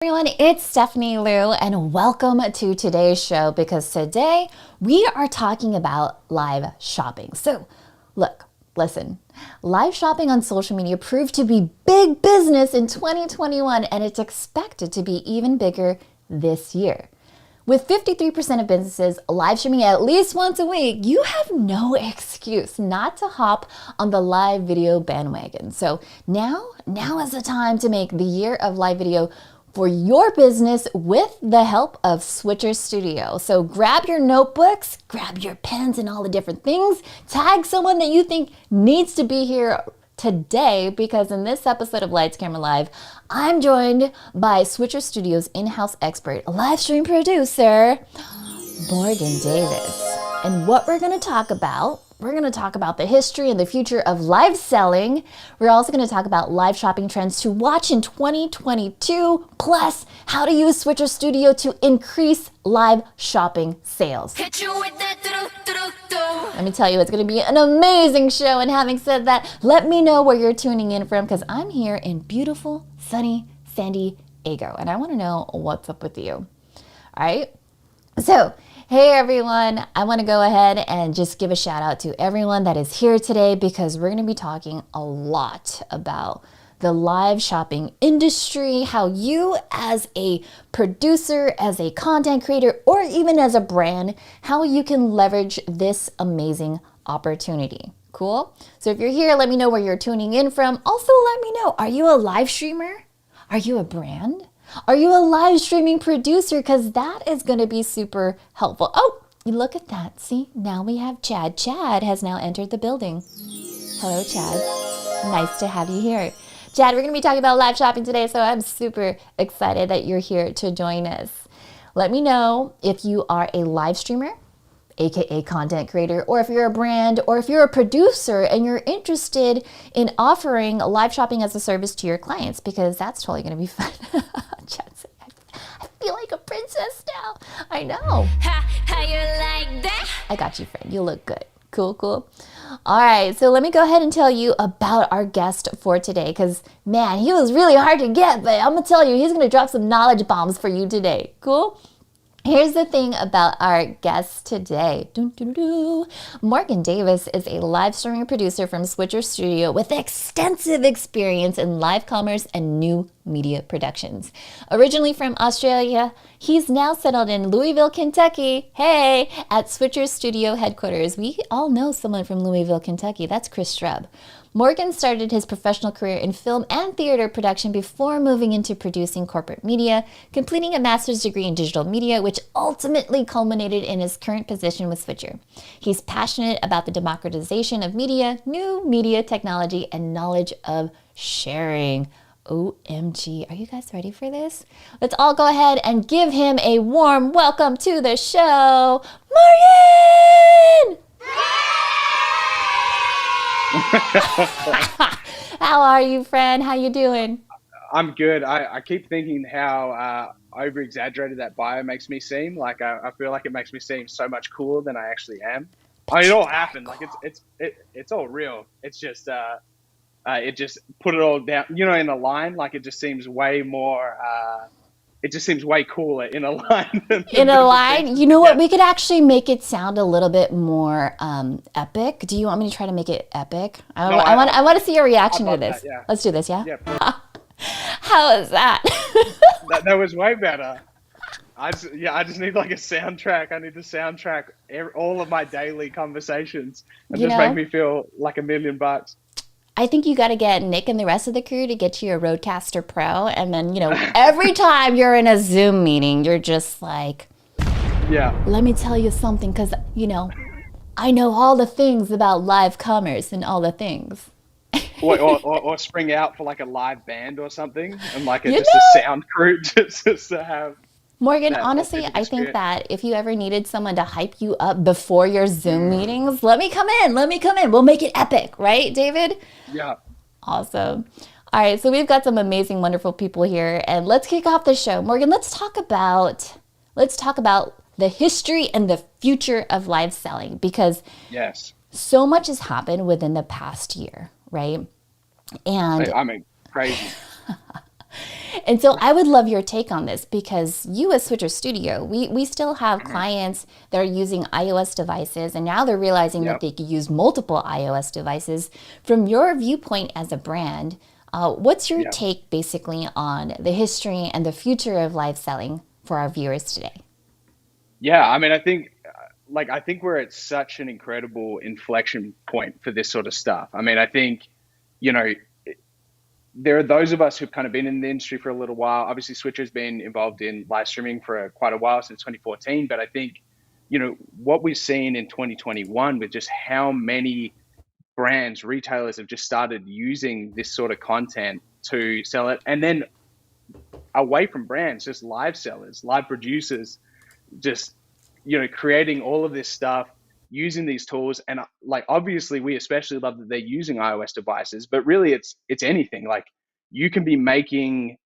Everyone, it's Stephanie Liu and welcome to today's show because today we are talking about live shopping. So listen, live shopping on social media proved to be big business in 2021 and it's expected to be even bigger this year. With 53% of businesses live streaming at least once a week, you have no excuse not to hop on the live video bandwagon. So now is the time to make the year of live video for your business with the help of Switcher Studio. So grab your notebooks, grab your pens and all the different things, tag someone that you think needs to be here today because in this episode of Lights Camera Live, I'm joined by Switcher Studio's in-house expert, live stream producer, Morgan Davis. And what we're going to talk about the history and the future of live selling. We're also going to talk about live shopping trends to watch in 2022, plus how to use Switcher Studio to increase live shopping sales. Let me tell you, it's going to be an amazing show. And having said that, let me know where you're tuning in from because I'm here in beautiful, sunny San Diego. And I want to know what's up with you. All right. So, hey everyone, I want to go ahead and just give a shout out to everyone that is here today because we're going to be talking a lot about the live shopping industry, how you as a producer, as a content creator, or even as a brand, how you can leverage this amazing opportunity. Cool? So if you're here, let me know where you're tuning in from. Also, let me know, are you a live streamer? Are you a brand? Are you a live streaming producer? Because that is going to be super helpful. Oh, look at that. See, now we have Chad. Chad has now entered the building. Hello, Chad. Nice to have you here. Chad, we're going to be talking about live shopping today, so I'm super excited that you're here to join us. Let me know if you are a live streamer, aka content creator, or if you're a brand, or if you're a producer and you're interested in offering live shopping as a service to your clients, because that's totally going to be fun. Chad said, I feel like a princess now. I know. How you like that? I got you, friend. You look good. Cool. All right, so let me go ahead and tell you about our guest for today, because, man, he was really hard to get, but I'm going to tell you, he's going to drop some knowledge bombs for you today. Cool? Here's the thing about our guest today. Morgan Davis is a live streaming producer from Switcher Studio with extensive experience in live commerce and new media productions. Originally from Australia, he's now settled in Louisville, Kentucky. Hey, at Switcher Studio headquarters. We all know someone from Louisville, Kentucky. That's Chris Strub. Morgan started his professional career in film and theater production before moving into producing corporate media, completing a master's degree in digital media, which ultimately culminated in his current position with Switcher. He's passionate about the democratization of media, new media technology, and knowledge of sharing. OMG, are you guys ready for this? Let's all go ahead and give him a warm welcome to the show, Morgan! How are you, friend? How you doing? I'm good. I keep thinking how over-exaggerated that bio makes me seem. Like I feel like it makes me seem so much cooler than I actually am. I mean, it all happened. Like it's all real. It's just it just put it all down. You know, in a line. Like it just seems way more. It just seems way cooler in a line. In a line? You know what? We could actually make it sound a little bit more epic. Do you want me to try to make it epic? I want to see your reaction to this. That, yeah. Let's do this, yeah? Yep. How is that? that was way better. I just need like a soundtrack. I need to soundtrack all of my daily conversations and make me feel like $1,000,000. I think you got to get Nick and the rest of the crew to get you a Rodecaster Pro. And then, every time you're in a Zoom meeting, you're just like, yeah, let me tell you something. Because, I know all the things about live commerce and all the things. or spring out for like a live band or something. And like a sound crew just to have. Morgan, honestly, I think that if you ever needed someone to hype you up before your Zoom meetings, let me come in. We'll make it epic, right, David? Yeah. Awesome. All right, so we've got some amazing, wonderful people here, and let's kick off the show. Morgan, let's talk about the history and the future of live selling because so much has happened within the past year, right? And I mean, crazy. And so I would love your take on this because you as Switcher Studio, we still have Mhm. clients that are using iOS devices and now they're realizing that Yep. they could use multiple iOS devices. From your viewpoint as a brand, what's your Yep. take basically on the history and the future of live selling for our viewers today? Yeah, I mean, I think I think we're at such an incredible inflection point for this sort of stuff. I mean, I think, you know, there are those of us who've kind of been in the industry for a little while. Obviously, Switcher's been involved in live streaming for quite a while, since 2014. But I think, what we've seen in 2021 with just how many brands, retailers have just started using this sort of content to sell it. And then away from brands, just live sellers, live producers, just creating all of this stuff using these tools. And like, obviously we especially love that they're using iOS devices, but really it's anything. Like, you can be making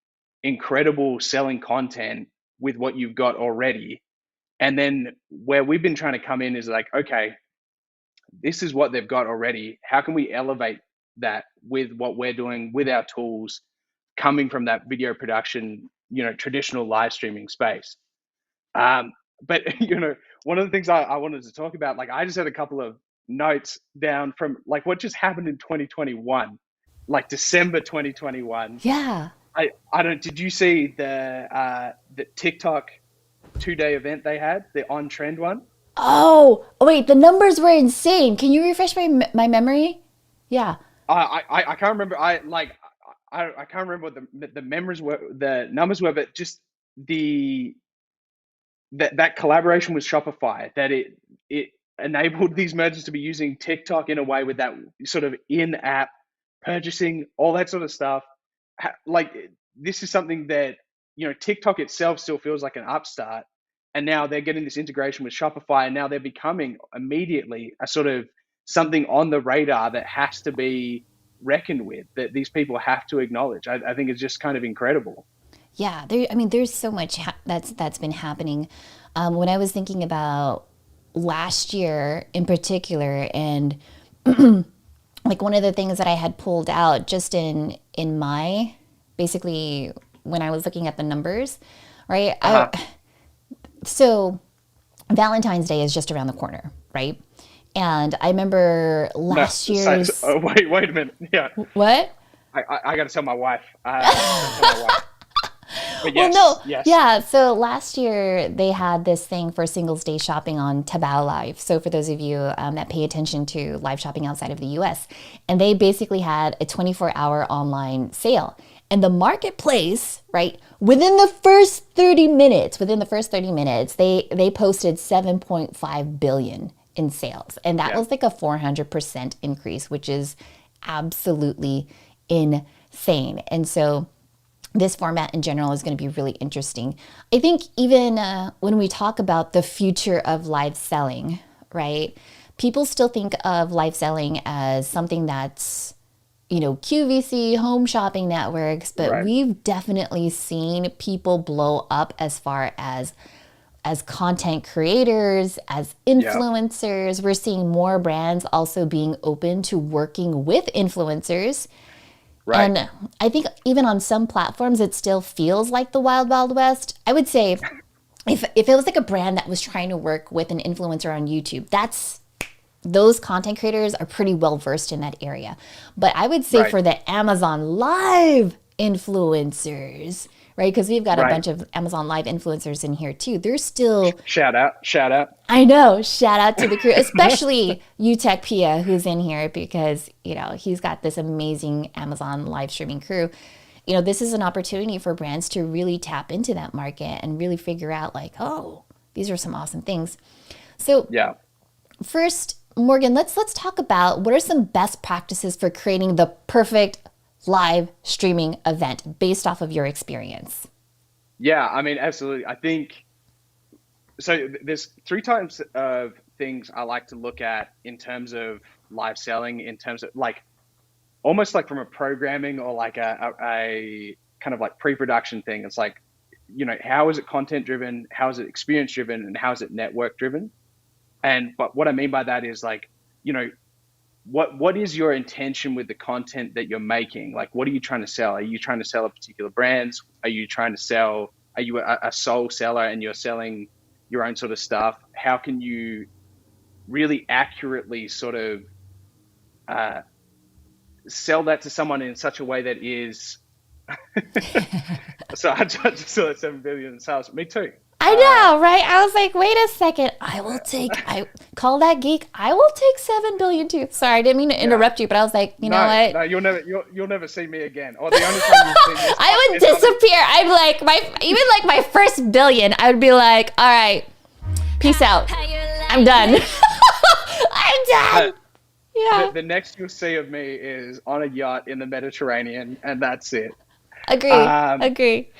incredible selling content with what you've got already. And then where we've been trying to come in is like, okay, this is what they've got already. How can we elevate that with what we're doing with our tools, coming from that video production, traditional live streaming space? Um, but one of the things I wanted to talk about, like, I just had a couple of notes down from like what just happened in 2021, like December 2021. Yeah. I don't. Did you see the TikTok 2 day event they had, the on trend one? Oh, wait, the numbers were insane. Can you refresh my memory? Yeah. I can't remember. I can't remember what the memories were, the numbers were, but just the that collaboration with Shopify, that it enabled these merchants to be using TikTok in a way with that sort of in-app purchasing, all that sort of stuff. Like, this is something that, TikTok itself still feels like an upstart, and now they're getting this integration with Shopify, and now they're becoming immediately a sort of something on the radar that has to be reckoned with, that these people have to acknowledge. I think it's just kind of incredible. Yeah, I mean, there's so much that's been happening. When I was thinking about last year in particular, and like one of the things that I had pulled out just in my basically when I was looking at the numbers, right? Uh-huh. So Valentine's Day is just around the corner, right? And I remember No, last year's wait a minute. Yeah, what? I got to tell my wife. I got to tell my wife. But Well, yes, no, yes, yeah. So last year they had this thing for Singles Day shopping on Taobao Live. So for those of you that pay attention to live shopping outside of the U.S., and they basically had a 24-hour online sale. And the marketplace, right, within the first 30 minutes, they posted 7.5 billion in sales. And that yeah, was like a 400% increase, which is absolutely insane. And so this format in general is going to be really interesting. I think even when we talk about the future of live selling, right? People still think of live selling as something that's, QVC, home shopping networks, but right, we've definitely seen people blow up as content creators, as yeah, influencers. We're seeing more brands also being open to working with influencers, right, and I think even on some platforms, it still feels like the wild, wild west. I would say if it was like a brand that was trying to work with an influencer on YouTube, those content creators are pretty well versed in that area. But I would say right, for the Amazon Live influencers, right? Because we've got a right. bunch of Amazon Live influencers in here too. They're still, Shout out, shout out. I know, shout out to the crew, especially UTech Pia, who's in here because, he's got this amazing Amazon live streaming crew. This is an opportunity for brands to really tap into that market and really figure out, like, oh, these are some awesome things. So, Yeah, first, Morgan, let's talk about what are some best practices for creating the perfect live streaming event based off of your experience. yeah. I mean, absolutely. I think so. There's three types of things I like to look at in terms of live selling, in terms of like almost like from a programming or like a kind of like pre-production thing. It's like, how is it content driven? How is it experience driven? And how is it network driven? And but what I mean by that is like, you know, what is your intention with the content that you're making? Like, what are you trying to sell? Are you trying to sell a particular brands? Are you trying to sell? Are you a sole seller and you're selling your own sort of stuff? How can you really accurately sort of uh, sell that to someone in such a way that is so I just saw that 7 billion in sales. Me too. I Uh, know, right? I was like, wait a second. yeah, I call that geek. I will take 7 billion too. Sorry, I didn't mean to yeah. interrupt you, but I was like, you know No, what? no, you'll never see me again. Or the only time you'll see me I would is on a disappear. I'd like even like my first billion, I would be like, all right, peace out. I'm done. I'm done. the, Yeah. the next you'll see of me is on a yacht in the Mediterranean, and that's it. Agree. Um, Agree.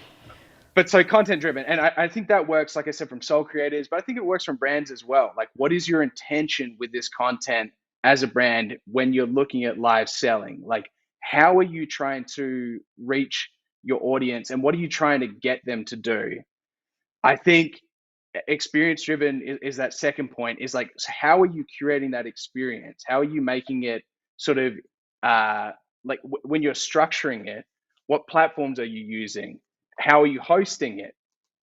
but so content driven, and I think that works, like I said, from sole creators, but I think it works from brands as well. Like, what is your intention with this content as a brand when you're looking at live selling? Like, how are you trying to reach your audience, and what are you trying to get them to do? I think experience driven is that second point, is like, so how are you curating that experience? How are you making it sort of like when you're structuring it, what platforms are you using? How are you hosting it?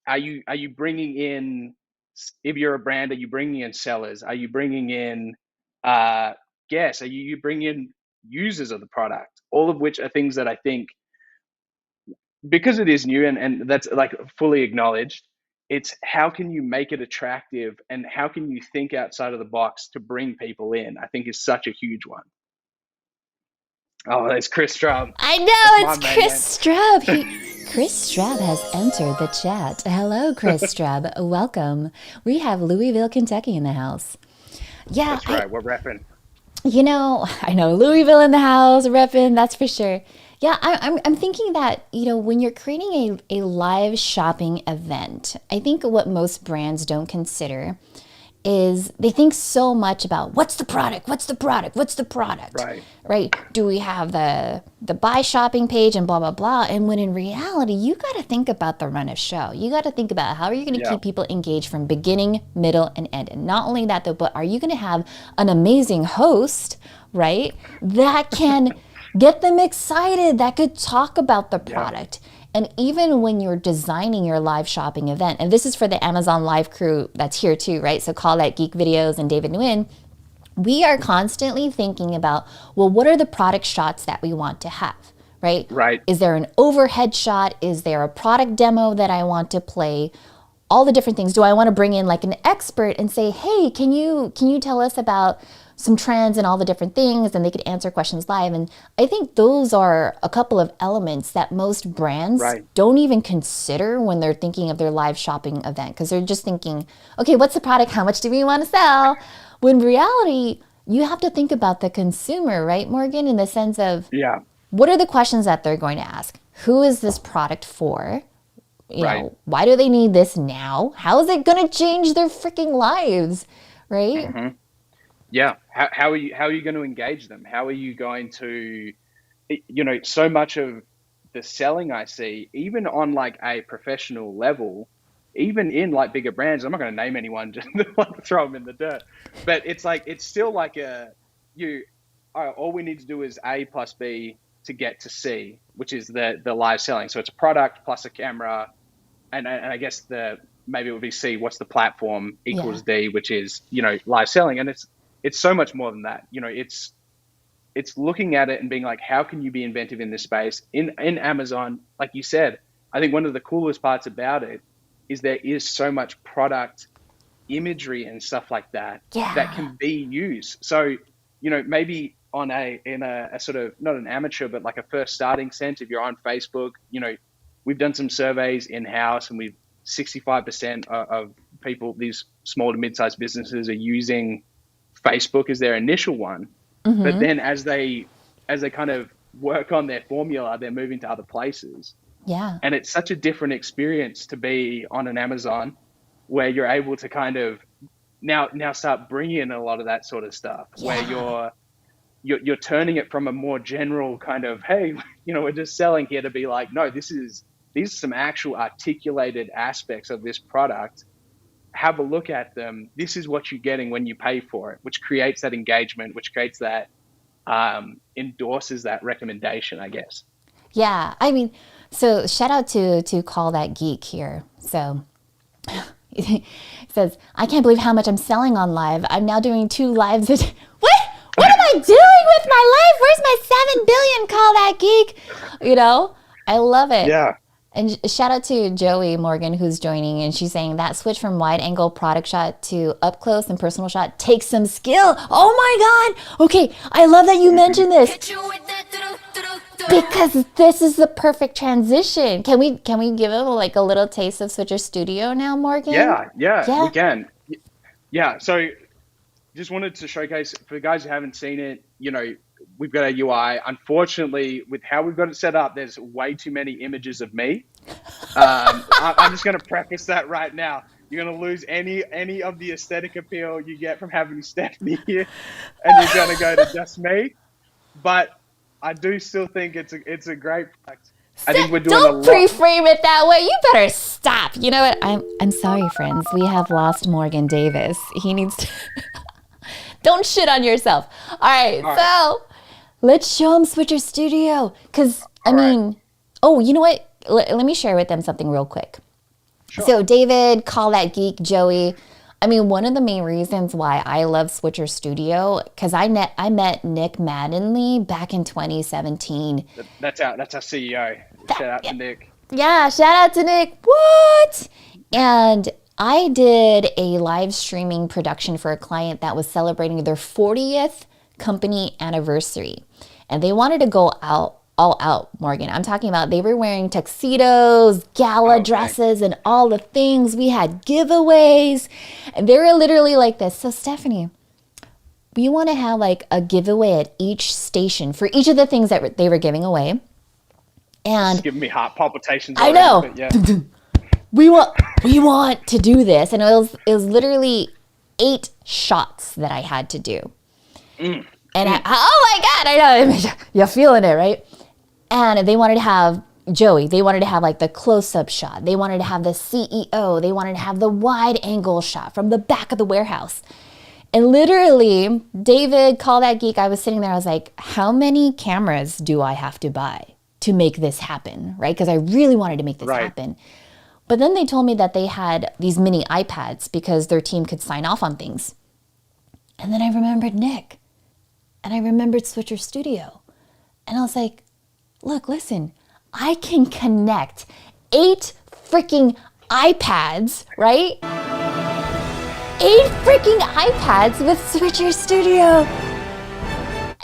Are you bringing in, if you're a brand, are you bringing in sellers? Are you bringing in uh, guests? Are you bringing in users of the product? All of which are things that I think, because it is new and that's like fully acknowledged, it's how can you make it attractive and how can you think outside of the box to bring people in, I think is such a huge one. Oh, there's Chris Strub. I That's know my it's main Chris man. Strub. Chris Strub has entered the chat. Hello, Chris Strub. Welcome. We have Louisville, Kentucky in the house. Yeah, That's right, we're repping. I know Louisville in the house, repping, that's for sure. Yeah, I'm thinking that, when you're creating a live shopping event, I think what most brands don't consider is they think so much about what's the product, what's the product, what's the product, Right, right? Do we have the buy shopping page and blah blah blah? And when in reality, you got to think about the run of show. You got to think about how are you going to yeah, keep people engaged from beginning, middle, and end. And not only that though, but are you going to have an amazing host, right? That can get them excited, that could talk about the yeah, product. And even when you're designing your live shopping event, and this is for the Amazon Live crew that's here too, right? So Call That Geek Videos and David Nguyen, we are constantly thinking about, well, what are the product shots that we want to have, right? right, Is there an overhead shot? Is there a product demo that I want to play? All the different things. Do I want to bring in like an expert and say, hey, can you tell us about some trends and all the different things, and they could answer questions live? And I think those are a couple of elements that most brands right. don't even consider when they're thinking of their live shopping event, because they're just thinking, okay, what's the product? How much do we want to sell? When in reality, you have to think about the consumer, right, Morgan, in the sense of Yeah, what are the questions that they're going to ask? Who is this product for? right. Why do they need this now? How is it going to change their freaking lives? Right? Hmm. Yeah. How are you going to engage them? How are you going to, so much of the selling I see, even on like a professional level, even in like bigger brands, I'm not going to name anyone, just to like throw them in the dirt, but it's like, it's still like you, all we need to do is A plus B to get to C, which is the live selling. So it's a product plus a camera, and I guess maybe it would be C, what's the platform, Yeah. equals D, which is, live selling. And it's so much more than that. It's looking at it and being like, how can you be inventive in this space? In Amazon, like you said, I think one of the coolest parts about it is there is so much product imagery and stuff like that that Yeah. can be used. So, maybe on a sort of, not an amateur, but like a first starting sense, if you're on Facebook, we've done some surveys in house, and we've 65% of people, these small to mid-sized businesses, are using Facebook as their initial one. But then as they kind of work on their formula, they're moving to other places. Yeah. And it's such a different experience to be on an Amazon, where you're able to kind of now start bringing in a lot of that sort of stuff, where Yeah. you're turning it from a more general kind of, hey, we're just selling here, to be like, no, these are some actual articulated aspects of this product. Have a look at them. This is what you're getting when you pay for it, which creates that engagement, which creates that. endorses that recommendation, I guess. Yeah, I mean, so shout out to Call That Geek here. So he says, I can't believe how much I'm selling on live. I'm now doing 2 lives what? What am I doing with my life? Where's my 7 billion? Call That Geek. I love it. Yeah. And shout out to Joey Morgan who's joining, and she's saying that switch from wide angle product shot to up close and personal shot takes some skill. Oh my God. Okay, I love that you mentioned this because this is the perfect transition. Can we give them like a little taste of Switcher Studio now, Morgan? Yeah, Yeah. we can. Yeah, so just wanted to showcase for the guys who haven't seen it, we've got a UI. Unfortunately, with how we've got it set up, there's way too many images of me. I'm just going to preface that right now. You're going to lose any of the aesthetic appeal you get from having Stephanie here, and you're going to go to just me. But I do still think it's a great product. I think we're doing a Don't lot. pre-frame it that way. You better stop. You know what? I'm sorry, friends. We have lost Morgan Davis. He needs to. Don't shit on yourself. All right, so let's show them Switcher Studio. Because, oh, you know what? Let me share with them something real quick. Sure. So David, Call That Geek, Joey. One of the main reasons why I love Switcher Studio, because I met Nick Mattingly back in 2017. That's our CEO. Shout out to Nick. Yeah, shout out to Nick. What? And I did a live streaming production for a client that was celebrating their 40th company anniversary. And they wanted to go all out, Morgan. I'm talking about they were wearing tuxedos, gala dresses, and all the things. We had giveaways. And they were literally like this. So, Stephanie, we want to have like a giveaway at each station for each of the things that they were giving away. And it's giving me heart palpitations. I know. But yeah. We want to do this, and it was literally 8 shots that I had to do. And oh my God, I know you're feeling it, right? And they wanted to have Joey. They wanted to have like the close-up shot. They wanted to have the CEO. They wanted to have the wide angle shot from the back of the warehouse. And literally, David, Call That Geek. I was sitting there. I was like, how many cameras do I have to buy to make this happen, right? Because I really wanted to make this happen. But then they told me that they had these mini iPads because their team could sign off on things. And then I remembered Nick. And I remembered Switcher Studio. And I was like, look, listen, I can connect 8 freaking iPads, right? 8 freaking iPads with Switcher Studio.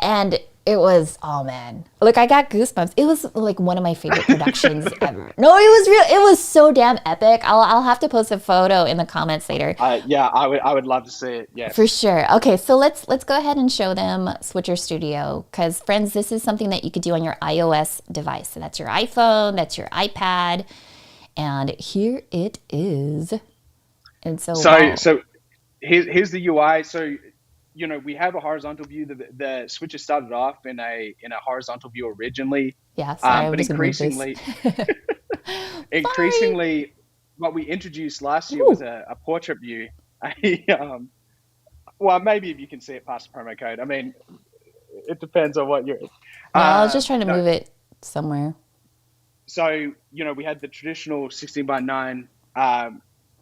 And it was, oh man. Look, I got goosebumps. It was like one of my favorite productions ever. No, it was real. It was so damn epic. I'll have to post a photo in the comments later. Yeah, I would love to see it. Yeah. For sure. Okay, so let's go ahead and show them Switcher Studio, because friends, this is something that you could do on your iOS device. So that's your iPhone, that's your iPad, and here it is. And so here's the UI. So we have a horizontal view. The switcher started off in a horizontal view originally. Yeah, sorry, but increasingly, what we introduced last year was a portrait view. Well, maybe if you can see it past the promo code. I mean, it depends on what you're. I was just trying to move it somewhere. So we had the traditional 16:9.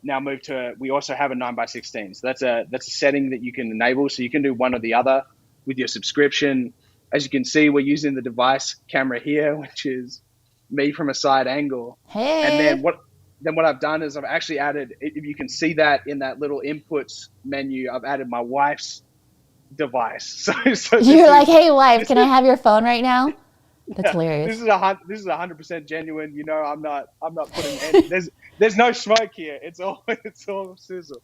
Now we also have a 9:16. So that's a setting that you can enable. So you can do one or the other with your subscription. As you can see, we're using the device camera here, which is me from a side angle. Hey. And then what I've done is I've actually added, if you can see that in that little inputs menu, I've added my wife's device. So you're like, hey wife, can I have your phone right now? That's hilarious. This is 100% genuine. I'm not putting any, there's no smoke here. It's all sizzle.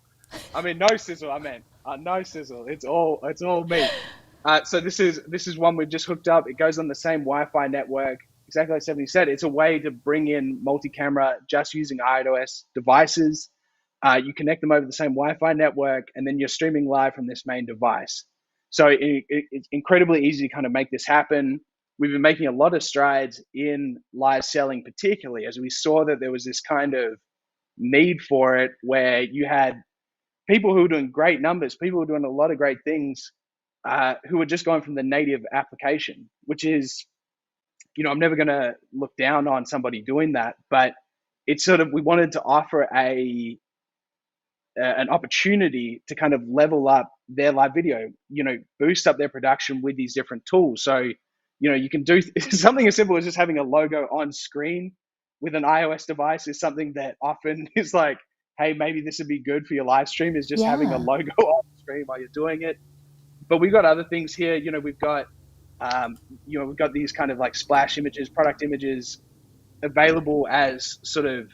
I mean, no sizzle. I meant no sizzle. It's all me. So this is one we've just hooked up. It goes on the same Wi-Fi network. Exactly like Stephanie said, it's a way to bring in multi-camera just using iOS devices. You connect them over the same Wi-Fi network, and then you're streaming live from this main device. So it's incredibly easy to kind of make this happen. We've been making a lot of strides in live selling, particularly as we saw that there was this kind of need for it, where you had people who were doing great numbers, people who were doing a lot of great things, who are just going from the native application, which is, I'm never going to look down on somebody doing that, but it's sort of, we wanted to offer an opportunity to kind of level up their live video, boost up their production with these different tools. So, you can do something as simple as just having a logo on screen with an iOS device is something that often is like, hey, maybe this would be good for your live stream, is just having a Yeah. logo on screen while you're doing it. But we've got other things here. We've got these kind of like splash images, product images available as sort of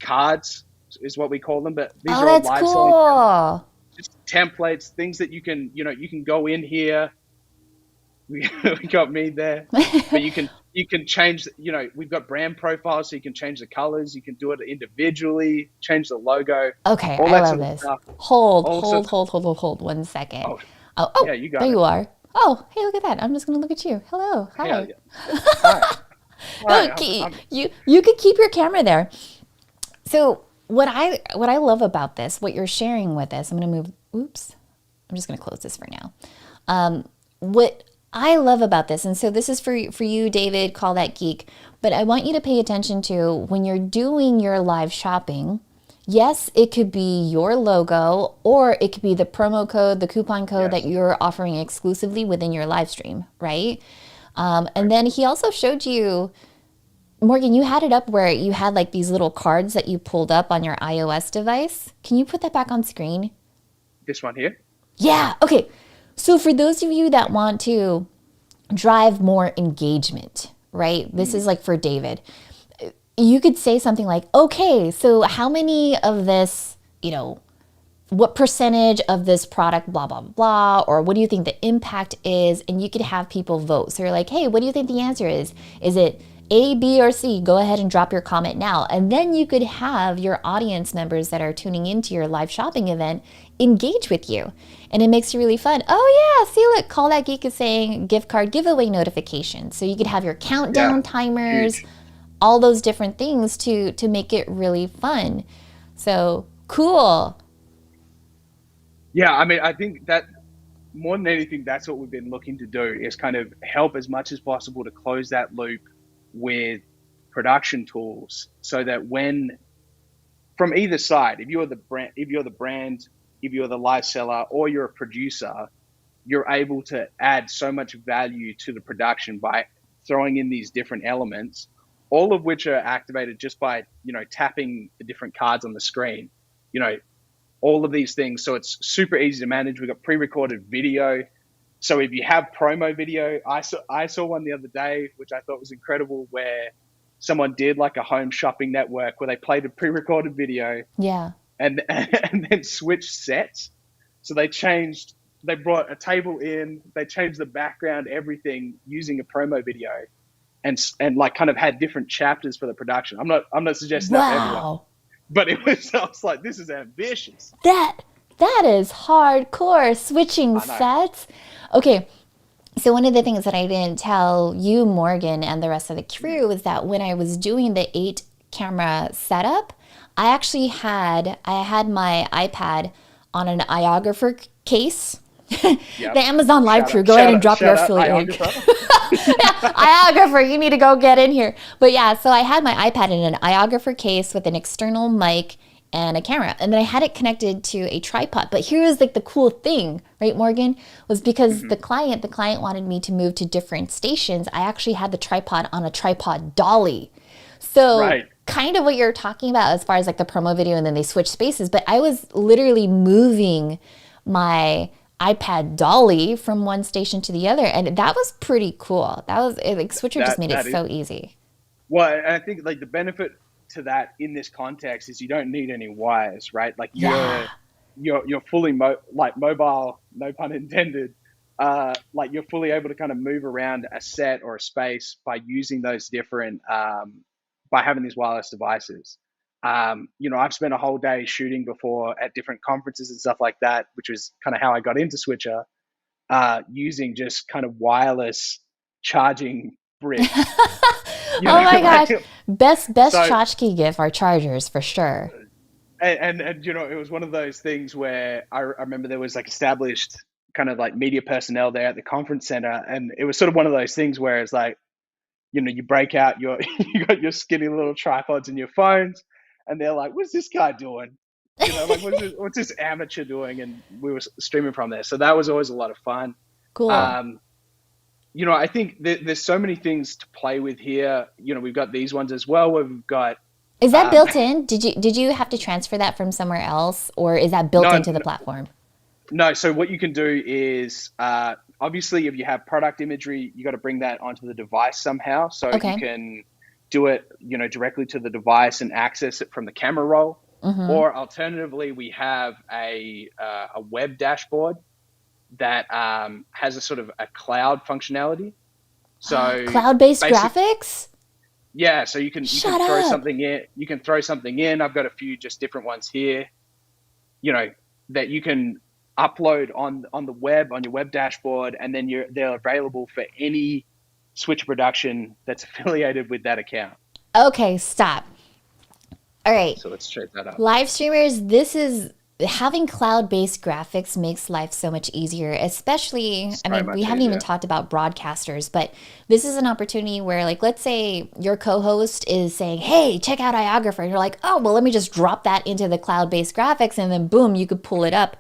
cards is what we call them. But these Oh, are all that's live selling cool. just templates, things that you can go in here. We got me there, but you can change. We've got brand profiles, so you can change the colors. You can do it individually, change the logo, Okay, all I that love sort of this. stuff. Hold, All hold, sorts. hold, hold, hold, hold. 1 second. Oh, Oh, yeah, oh, you there got it. you are. Oh, hey, look at that. I'm just gonna look at you. Hello, Hell hi. yeah. Hi. Hi. No, you could keep your camera there. So what I love about this, what you're sharing with us, I'm gonna move. Oops, I'm just gonna close this for now. What I love about this, and so this is for you, David, call that geek, but I want you to pay attention to when you're doing your live shopping. Yes, it could be your logo or it could be the promo code, the coupon code that Yes. you're offering exclusively within your live stream, right? And Right. then he also showed you, Morgan, you had it up where you had like these little cards that you pulled up on your iOS device. Can you put that back on screen? This one here. Yeah. Okay. So for those of you that want to drive more engagement, right? This is Mm, like for David. You could say something like, okay, so how many of this, what percentage of this product, blah, blah, blah, or what do you think the impact is? And you could have people vote. So you're like, hey, what do you think the answer is? Is it A, B, or C? Go ahead and drop your comment now. And then you could have your audience members that are tuning into your live shopping event engage with you. And it makes it really fun. Oh, yeah, see, look, Call That Geek is saying gift card giveaway notification. So you could have your yeah. countdown timers, Huge. all those different things to make it really fun. So cool. Yeah. I mean, I think that more than anything, that's what we've been looking to do is kind of help as much as possible to close that loop with production tools so that when from either side, if you're the live seller or you're a producer, you're able to add so much value to the production by throwing in these different elements, all of which are activated just by, tapping the different cards on the screen, you know, all of these things. So it's super easy to manage. We've got pre-recorded video. So if you have promo video, I saw one the other day, which I thought was incredible, where someone did like a home shopping network where they played a pre-recorded video Yeah. and and then switched sets. So they brought a table in, they changed the background, everything using a promo video, and like kind of had different chapters for the production. I'm not suggesting that for everyone, Wow. but I was like, this is ambitious. That that is hardcore switching I know. sets. Okay, so one of the things that I didn't tell you, Morgan, and the rest of the crew is that when I was doing the 8 camera setup, I had my iPad on an iographer case. The Yep. Amazon Live Shout crew, out, go ahead shout and out, drop your shout out, affiliate link. iographer. Iographer, you need to go get in here. But yeah, so I had my iPad in an iographer case with an external mic and a camera. And then I had it connected to a tripod. But here was like the cool thing, right, Morgan? Was because Hmm. the client wanted me to move to different stations. I actually had the tripod on a tripod dolly. So Right. kind of what you're talking about as far as like the promo video and then they switch spaces. But I was literally moving my iPad dolly from one station to the other. And that was pretty cool. Like Switcher just That made it that is so easy. well, and I think like the benefit to that in this context is you don't need any wires, right? Like Yeah. you're fully like mobile, no pun intended. Like you're fully able to kind of move around a set or a space by using those different by having these wireless devices. I've spent a whole day shooting before at different conferences and stuff like that, which was kind of how I got into Switcher, using just kind of wireless charging bricks. Oh my gosh. Like Best so tchotchke gift are chargers for sure. and it was one of those things where I remember there was like established kind of like media personnel there at the conference center, and it was sort of one of those things where it's like, you break out your you got your skinny little tripods and your phones, and they're like, "What's this guy doing?" Like what's this amateur doing? And we were streaming from there, so that was always a lot of fun. Cool. Um, I think there's so many things to play with here. We've got these ones as well where we've got. Is that Um, built in? Did you have to transfer that from somewhere else, or is that built no, into the platform? no. So what you can do is, obviously, if you have product imagery, you got to bring that onto the device somehow. So you Okay. can do it, directly to the device and access it from the camera roll. Mm-hmm. Or alternatively, we have a web dashboard that has a sort of a cloud functionality. So Cloud-based basic, graphics? yeah. So you can Shut throw up. something in. You can throw something in. I've got a few just different ones here. That you can upload on the web, on your web dashboard, and then they're available for any Switch production that's affiliated with that account. Okay, stop. All right. So let's check that out. Live streamers, this is having cloud-based graphics makes life so much easier, especially, I So mean, we much haven't even easier. talked about broadcasters, but this is an opportunity where, like, let's say your co-host is saying, hey, check out iOgrapher. And you're like, oh, well, let me just drop that into the cloud-based graphics, and then boom, you could pull it up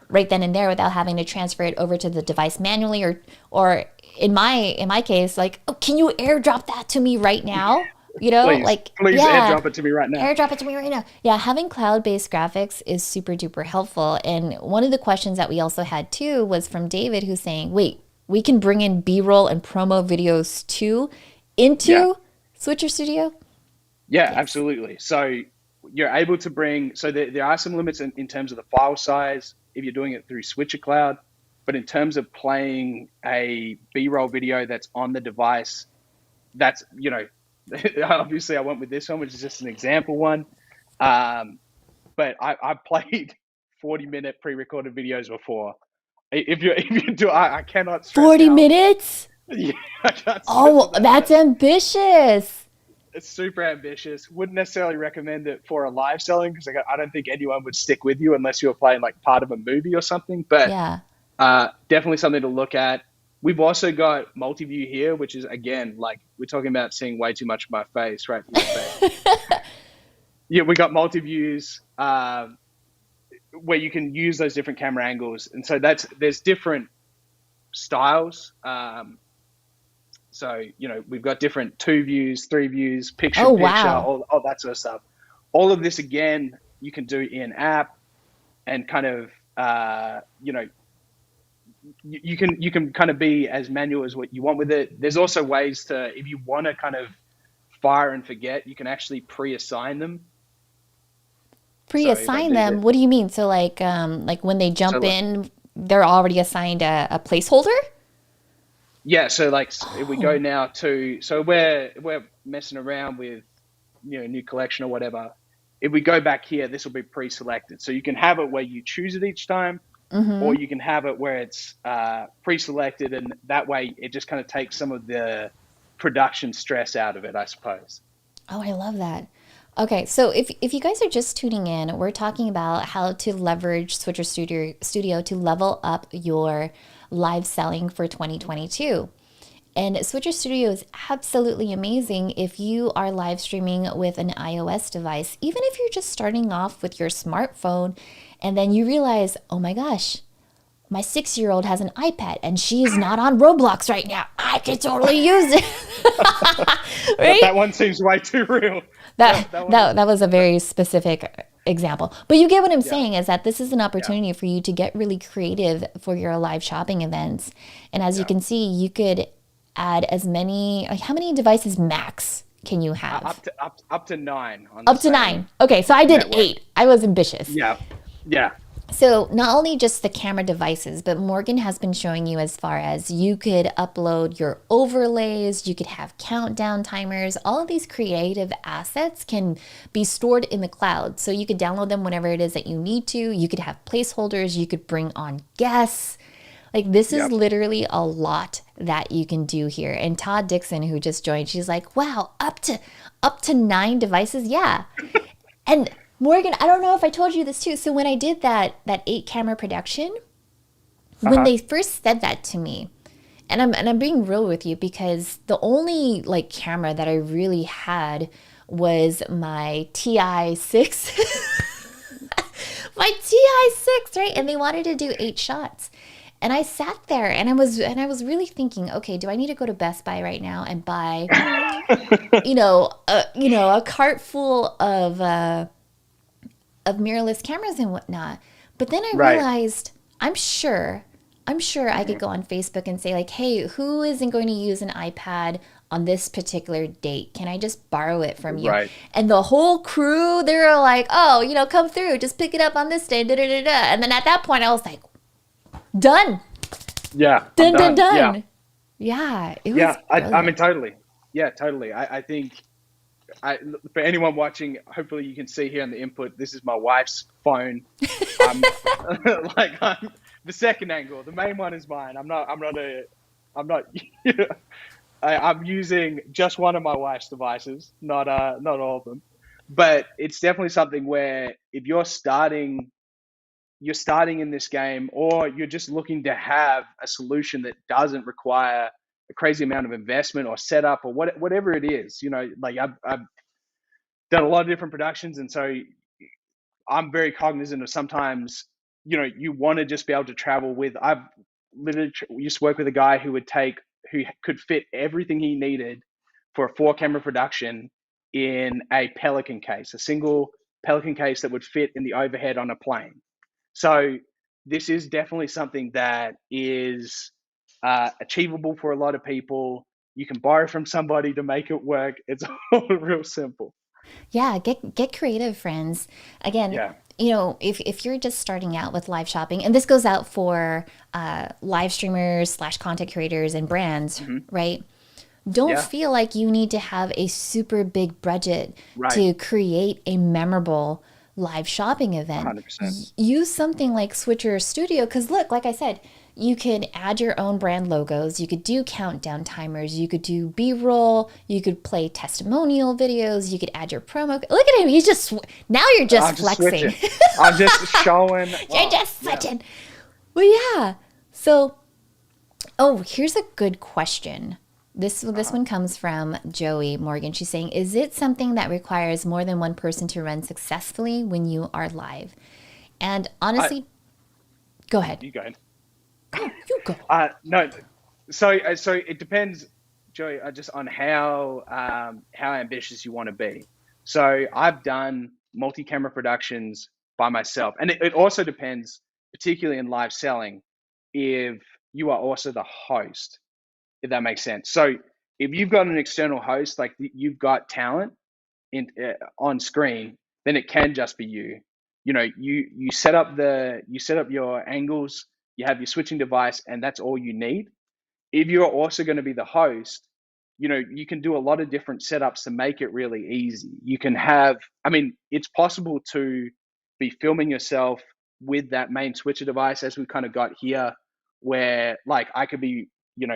right then and there without having to transfer it over to the device manually, or in my case, like, oh, can you airdrop that to me right now? Please Yeah, airdrop it to me right now. airdrop it to me right now. Yeah, having cloud-based graphics is super duper helpful. And one of the questions that we also had too was from David, who's saying, wait, we can bring in B-roll and promo videos too Yeah. into Switcher Studio? Yeah, Yes. absolutely. So you're able to there are some limits in terms of the file size if you're doing it through Switcher Cloud, but in terms of playing a B-roll video that's on the device, that's, obviously I went with this one, which is just an example one. But I've played 40-minute pre-recorded videos before. If you do, I cannot stress 40 how, minutes? yeah, I can't stress Oh, enough that's that ambitious. it's super ambitious. Wouldn't necessarily recommend it for a live selling because I don't think anyone would stick with you unless you were playing like part of a movie or something. But Yeah. definitely something to look at. We've also got multi-view here, which is, again, like we're talking about seeing way too much of my face right here. But yeah, we got multi-views where you can use those different camera angles. And so there's different styles. So, we've got different 2 views, 3 views, picture, Oh, picture, wow. all that sort of stuff. All of this, again, you can do in app and kind of, you can kind of be as manual as what you want with it. There's also ways to, if you want to kind of fire and forget, you can actually pre-assign them. So like Pre-assign them? What do you mean? So like when they so jump like, in, they're already assigned a placeholder? yeah, so like if we go Oh. now to, so we're messing around with, new collection or whatever. If we go back here, this will be pre-selected. So you can have it where you choose it each time, or Mm-hmm. you can have it where it's pre-selected, and that way it just kind of takes some of the production stress out of it, I suppose. Oh, I love that. Okay, so if you guys are just tuning in, we're talking about how to leverage Studio to level up your live selling for 2022. And Switcher Studio is absolutely amazing if you are live streaming with an iOS device, even if you're just starting off with your smartphone and then you realize, oh my gosh, my 6-year-old has an iPad and she is not on Roblox right now. I could totally use it. But Right? that one seems way too real. That, That one is, that was a very specific example. But you get what I'm yeah, saying is that this is an yeah, opportunity for you to get really creative for your live shopping events. And as you yeah. can see, you could add as many, like how many devices max can you have? Up to 9 on the Up to same 9. Okay, so I did network. 8. I was ambitious. Yeah, yeah, So not only just the camera devices, but Morgan has been showing you as far as you could upload your overlays, you could have countdown timers. All of these creative assets can be stored in the cloud. So you could download them whenever it is that you need to. You could have placeholders, you could bring on guests. Like this is yep. literally a lot that you can do here. And Todd Dixon, who just joined, she's like, wow, up to 9 devices. Yeah. And Morgan, I don't know if I told you this too. So when I did that 8 camera production, when they first said that to me, and I'm being real with you, because the only like camera that I really had was my TI6, my TI6, right? And they wanted to do 8 shots. And I sat there and I was really thinking, okay, do I need to go to Best Buy right now and buy, a cart full of mirrorless cameras and whatnot? But then I Right. realized I'm sure I could go on Facebook and say like, hey, who isn't going to use an iPad on this particular date? Can I just borrow it from you? Right. And the whole crew, they were like, oh, come through, just pick it up on this day, da da da da. And then at that point, I was like, done, Yeah. I'm dun dun done. Yeah. dun. Yeah, it was Yeah. I mean, brilliant. totally. Yeah, totally. I think I, for anyone watching, hopefully you can see here on the input, this is my wife's phone. I'm I'm the second angle. The main one is mine. I'm not, I'm using just one of my wife's devices, not all of them. But it's definitely something where if you're starting in this game, or you're just looking to have a solution that doesn't require a crazy amount of investment or setup or whatever it is, like I've done a lot of different productions, and so I'm very cognizant of sometimes, you want to just be able to travel with. I've literally used to work with a guy who could fit everything he needed for a 4 camera production in a Pelican case, a single Pelican case that would fit in the overhead on a plane. So this is definitely something that is achievable for a lot of people. You can borrow from somebody to make it work. It's all real simple. Yeah, get creative, friends. Again, Yeah. if you're just starting out with live shopping, and this goes out for live streamers slash content creators and brands, Hmm. right? Don't Yeah. feel like you need to have a super big budget Right. to create a memorable live shopping event. 100%. Use something like Switcher Studio, because look, like I said, you could add your own brand logos, you could do countdown timers, you could do B-roll, you could play testimonial videos, you could add your promo. Look at him, he's just now you're just I'm just flexing. switching. I'm just showing You're off. just Yeah. switching. Well, yeah. So, oh, here's a good question. This Uh-huh. one comes from Joey Morgan. She's saying, "Is it something that requires more than one person to run successfully when you are live?" And I honestly, go ahead. You go. Go, you go. No. So it depends, Joey, just on how ambitious you want to be. So I've done multi-camera productions by myself, and it also depends, particularly in live selling, if you are also the host, if that makes sense. So if you've got an external host, like you've got talent on screen, then it can just be you. You set up your angles, you have your switching device, and that's all you need. If you're also going to be the host, you can do a lot of different setups to make it really easy. You can have, I mean, it's possible to be filming yourself with that main switcher device, as we kind of got here, where like I could be,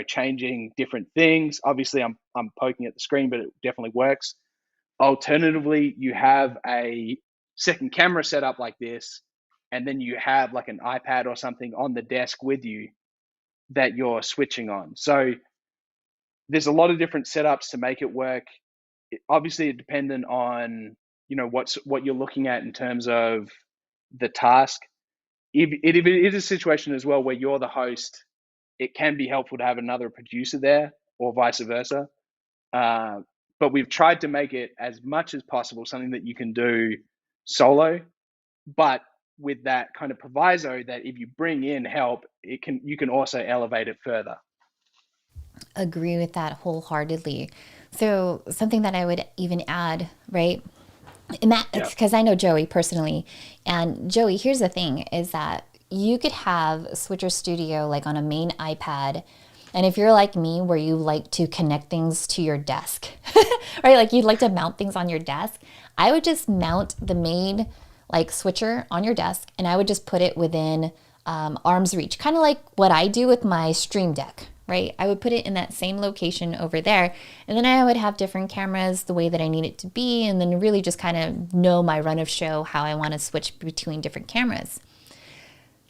changing different things. Obviously, I'm poking at the screen, but it definitely works. Alternatively, you have a second camera set up like this, and then you have like an iPad or something on the desk with you that you're switching on. So there's a lot of different setups to make it work. Obviously, dependent on what you're looking at in terms of the task. If it is a situation as well where you're the host, it can be helpful to have another producer there, or vice versa. Uh, but we've tried to make it as much as possible something that you can do solo, but with that kind of proviso that if you bring in help, you can also elevate it further. Agree with that wholeheartedly. So something that I would even add, right? Yeah. Because I know Joey personally, and Joey, here's the thing: is that you could have Switcher Studio like on a main iPad, and if you're like me, where you like to connect things to your desk, right? Like you'd like to mount things on your desk, I would just mount the main like switcher on your desk, and I would just put it within arm's reach, kind of like what I do with my Stream Deck, right? I would put it in that same location over there, and then I would have different cameras the way that I need it to be, and then really just kind of know my run of show how I want to switch between different cameras.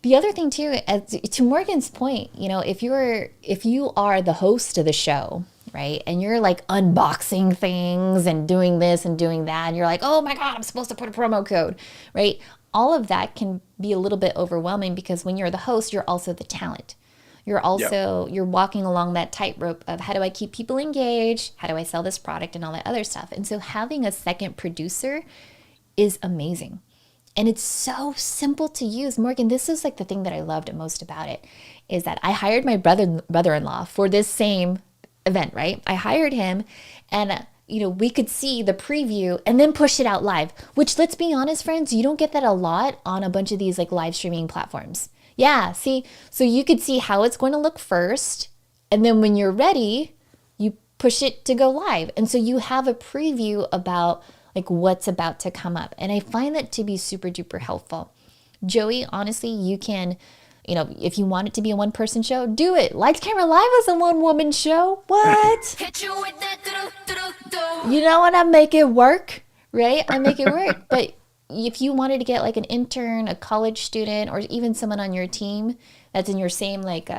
The other thing too, to Morgan's point, if you are the host of the show, right, and you're like unboxing things and doing this and doing that, and you're like, oh my god, I'm supposed to put a promo code, right? All of that can be a little bit overwhelming because when you're the host, you're also the talent. Yep. You're walking along that tightrope of how do I keep people engaged, how do I sell this product, and all that other stuff. And so having a second producer is amazing. And it's so simple to use. Morgan, this is like the thing that I loved most about it is that I hired my brother-in-law for this same event, right? I hired him and we could see the preview and then push it out live, which let's be honest, friends, you don't get that a lot on a bunch of these like live streaming platforms. Yeah, see, so you could see how it's going to look first, and then when you're ready, you push it to go live. And so you have a preview about like what's about to come up. And I find that to be super duper helpful. Joey, honestly, you can, if you want it to be a one person show, do it. Lights Camera Live is a one woman show. What? Hit you with that you know what? I make it work, right? I make it work. But if you wanted to get like an intern, a college student, or even someone on your team that's in your same like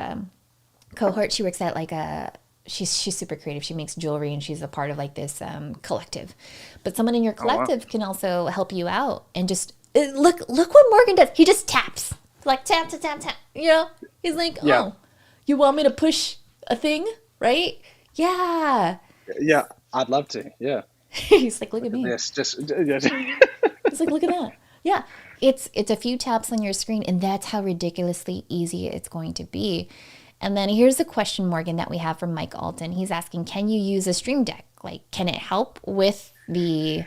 cohort, she works at like a she's super creative. She makes jewelry and she's a part of like this collective. But someone in your Oh wow. collective can also help you out and just look what Morgan does. He just taps like tap tap tap tap. He's like, Yeah. oh, you want me to push a thing, right? Yeah. Yeah. I'd love to. Yeah. He's like, look at Look at me. this. Just He's like, look at that. Yeah. It's a few taps on your screen, and that's how ridiculously easy it's going to be. And then here's a question, Morgan, that we have from Mike Alton. He's asking, can you use a stream deck? Like, can it help with the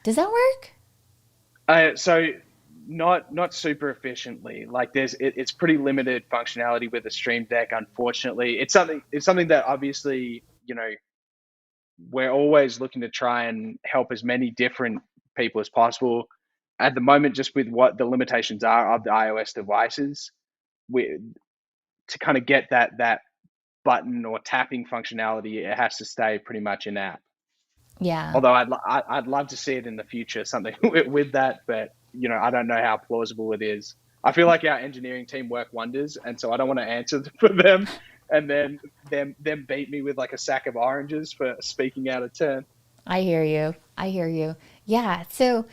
does that work? so not super efficiently. Like it's pretty limited functionality with the Stream Deck. Unfortunately, it's something that obviously we're always looking to try and help as many different people as possible. At the moment, just with what the limitations are of the iOS devices, we to kind of get that button or tapping functionality, it has to stay pretty much in app. Yeah. Although I'd love to see it in the future, something with that, but I don't know how plausible it is. I feel like our engineering team work wonders, and so I don't want to answer for them, and then them beat me with like a sack of oranges for speaking out of turn. I hear you. I hear you. Yeah. So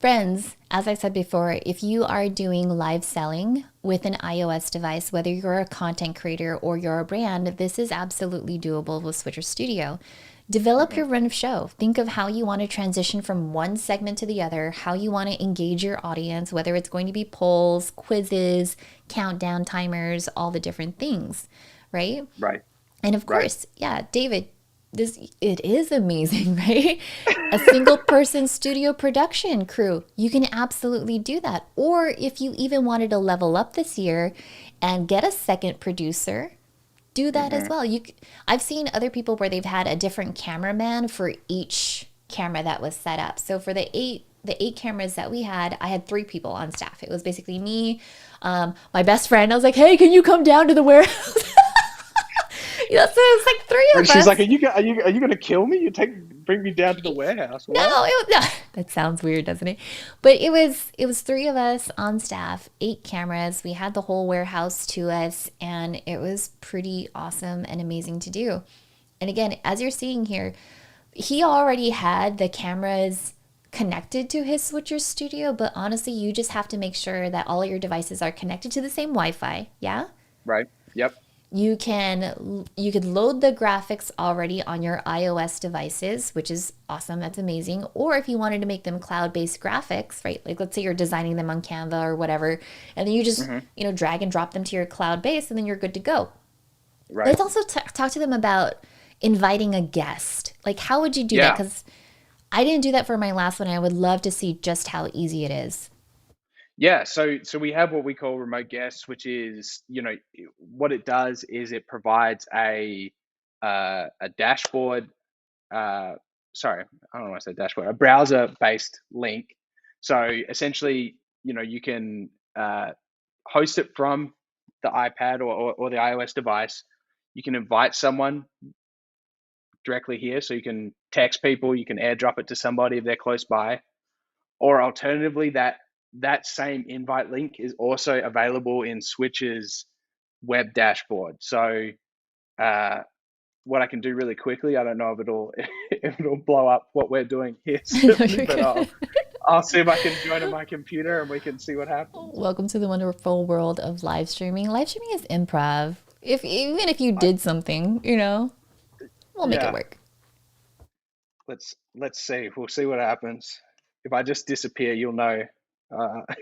friends, as I said before, if you are doing live selling with an iOS device, whether you're a content creator or you're a brand, this is absolutely doable with Switcher Studio. Develop your Hmm. run of show. Think of how you want to transition from one segment to the other, how you want to engage your audience, whether it's going to be polls, quizzes, countdown timers, all the different things, right? Right, And of right. course, yeah, David, this it is amazing, right? A single person studio production crew. You can absolutely do that. Or if you even wanted to level up this year and get a second producer, do that as Hmm. well. I've seen other people where they've had a different cameraman for each camera that was set up. So for the eight cameras that we had, I had three people on staff. It was basically me, my best friend. I was like, "Hey, can you come down to the warehouse?" So it was like three And of she's like, us. "Are you going to kill me? Bring me down to the warehouse? No, What?" that sounds weird, doesn't it? But it was three of us on staff, eight cameras. We had the whole warehouse to us, and it was pretty awesome and amazing to do. And again, as you're seeing here, he already had the cameras connected to his switcher studio, but honestly, you just have to make sure that all your devices are connected to the same Wi-Fi. Yeah? Right. Yep. You could load the graphics already on your iOS devices, which is awesome. That's amazing. Or if you wanted to make them cloud-based graphics, right? Like let's say you're designing them on Canva or whatever, and then you just, Hmm. drag and drop them to your cloud base and then you're good to go. Right. Let's also talk to them about inviting a guest. Like how would you do that? Yeah. Cuz I didn't do that for my last one. And I would love to see just how easy it is. Yeah, so we have what we call remote guests, which is, what it does is it provides a dashboard. Uh, sorry, I don't want to say dashboard, a browser-based link. So essentially, you can host it from the iPad or the iOS device. You can invite someone directly here, so you can text people, you can airdrop it to somebody if they're close by, or alternatively, that that same invite link is also available in Switch's web dashboard. So uh, what I can do really quickly, I don't know if it'll if it'll blow up what we're doing here No, certainly, you're but good. I'll see if I can join on my computer and we can see what happens. Welcome to the wonderful world of live streaming. Live streaming is improv. If even if you I, did something, we'll make it yeah, work. let's see. We'll see what happens. If I just disappear, you'll know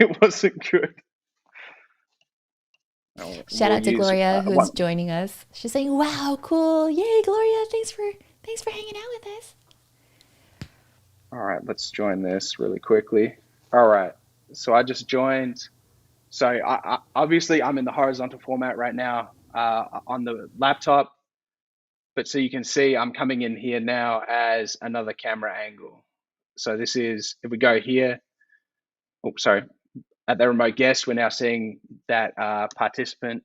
it wasn't good. Shout We'll out to use Gloria who's one. joining us. She's saying, "Wow, cool! Yay, Gloria! Thanks for hanging out with us." All right, let's join this really quickly. All right, so I just joined. So obviously I'm in the horizontal format right now on the laptop, but so you can see I'm coming in here now as another camera angle. So this is, if we go here, oh, sorry, at the remote guest, we're now seeing that participant.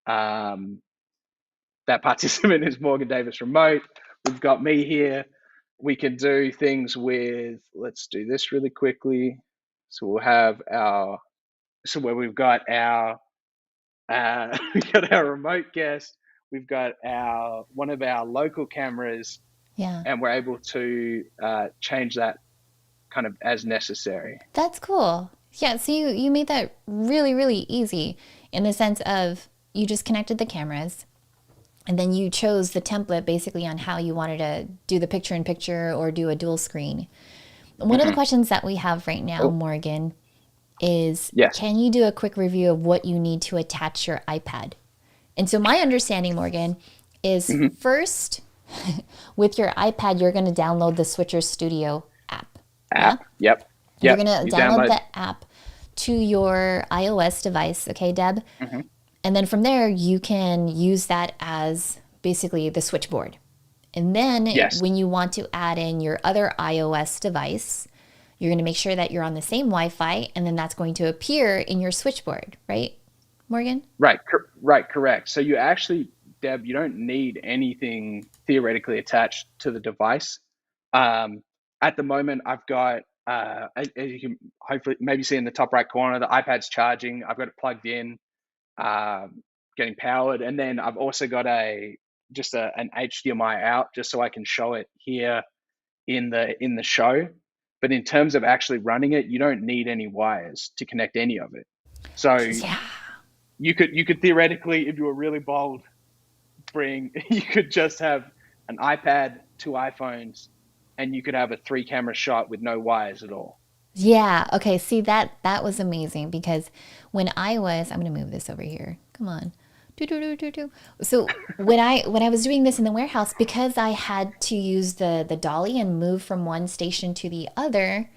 Um, that participant is Morgan Davis remote. We've got me here. We can do things with, let's do this really quickly. So we'll have our, so where we've got our, we've got our remote guest, we've got our, one of our local cameras, Yeah, and we're able to change that kind of as necessary. that's cool. Yeah, so you made that really really easy in the sense of you just connected the cameras and then you chose the template basically on how you wanted to do the picture in picture or do a dual screen. One of the Mm-hmm. questions that we have right now, Oh, Morgan, is yes. can you do a quick review of what you need to attach your iPad? And so my understanding, Morgan, is Mm-hmm. first with your iPad, you're going to download the Switcher Studio app. Yeah? App. Yep. You're Yep. going to You download download. the app to your iOS device, okay, Deb? Mm-hmm. And then from there, you can use that as basically the switchboard. And then Yes. when you want to add in your other iOS device, you're going to make sure that you're on the same Wi Fi, and then that's going to appear in your switchboard, right, Morgan? Right. Right. Correct. So you actually, Deb, you don't need anything theoretically attached to the device. Um, at the moment, I've got, as you can hopefully maybe see in the top right corner, the iPad's charging. I've got it plugged in, getting powered, and then I've also got an HDMI out just so I can show it here in the show. But in terms of actually running it, you don't need any wires to connect any of it. So Yeah. you could theoretically, if you were really bold, bring you could just have an iPad, two iPhones, and you could have a three camera shot with no wires at all. Yeah. Okay. See that was amazing because when I was, I'm gonna move this over here. Come on. Do, do, do, do, do. So when I was doing this in the warehouse, because I had to use the dolly and move from one station to the other,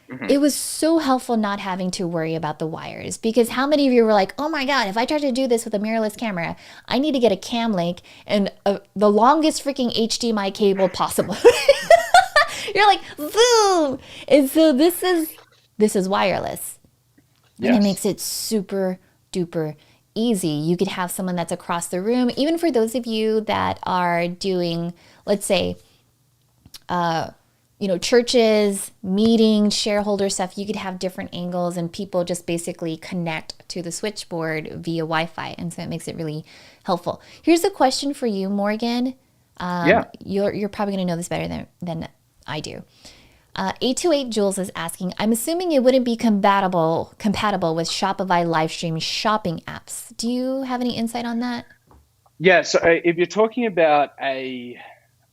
Hmm. it was so helpful not having to worry about the wires. Because how many of you were like, "Oh my god, if I try to do this with a mirrorless camera, I need to get a cam link and the longest freaking HDMI cable possible." You're like, "Zoom!" And so this is wireless. And it Yes. makes it super duper easy. You could have someone that's across the room, even for those of you that are doing, let's say, churches, meetings, shareholder stuff. You could have different angles and people just basically connect to the switchboard via Wi Fi. And so it makes it really helpful. Here's a question for you, Morgan. Yeah. You're probably going to know this better than I do. 828 Jules is asking, I'm assuming it wouldn't be compatible with Shopify live stream shopping apps. Do you have any insight on that? Yeah. So if you're talking about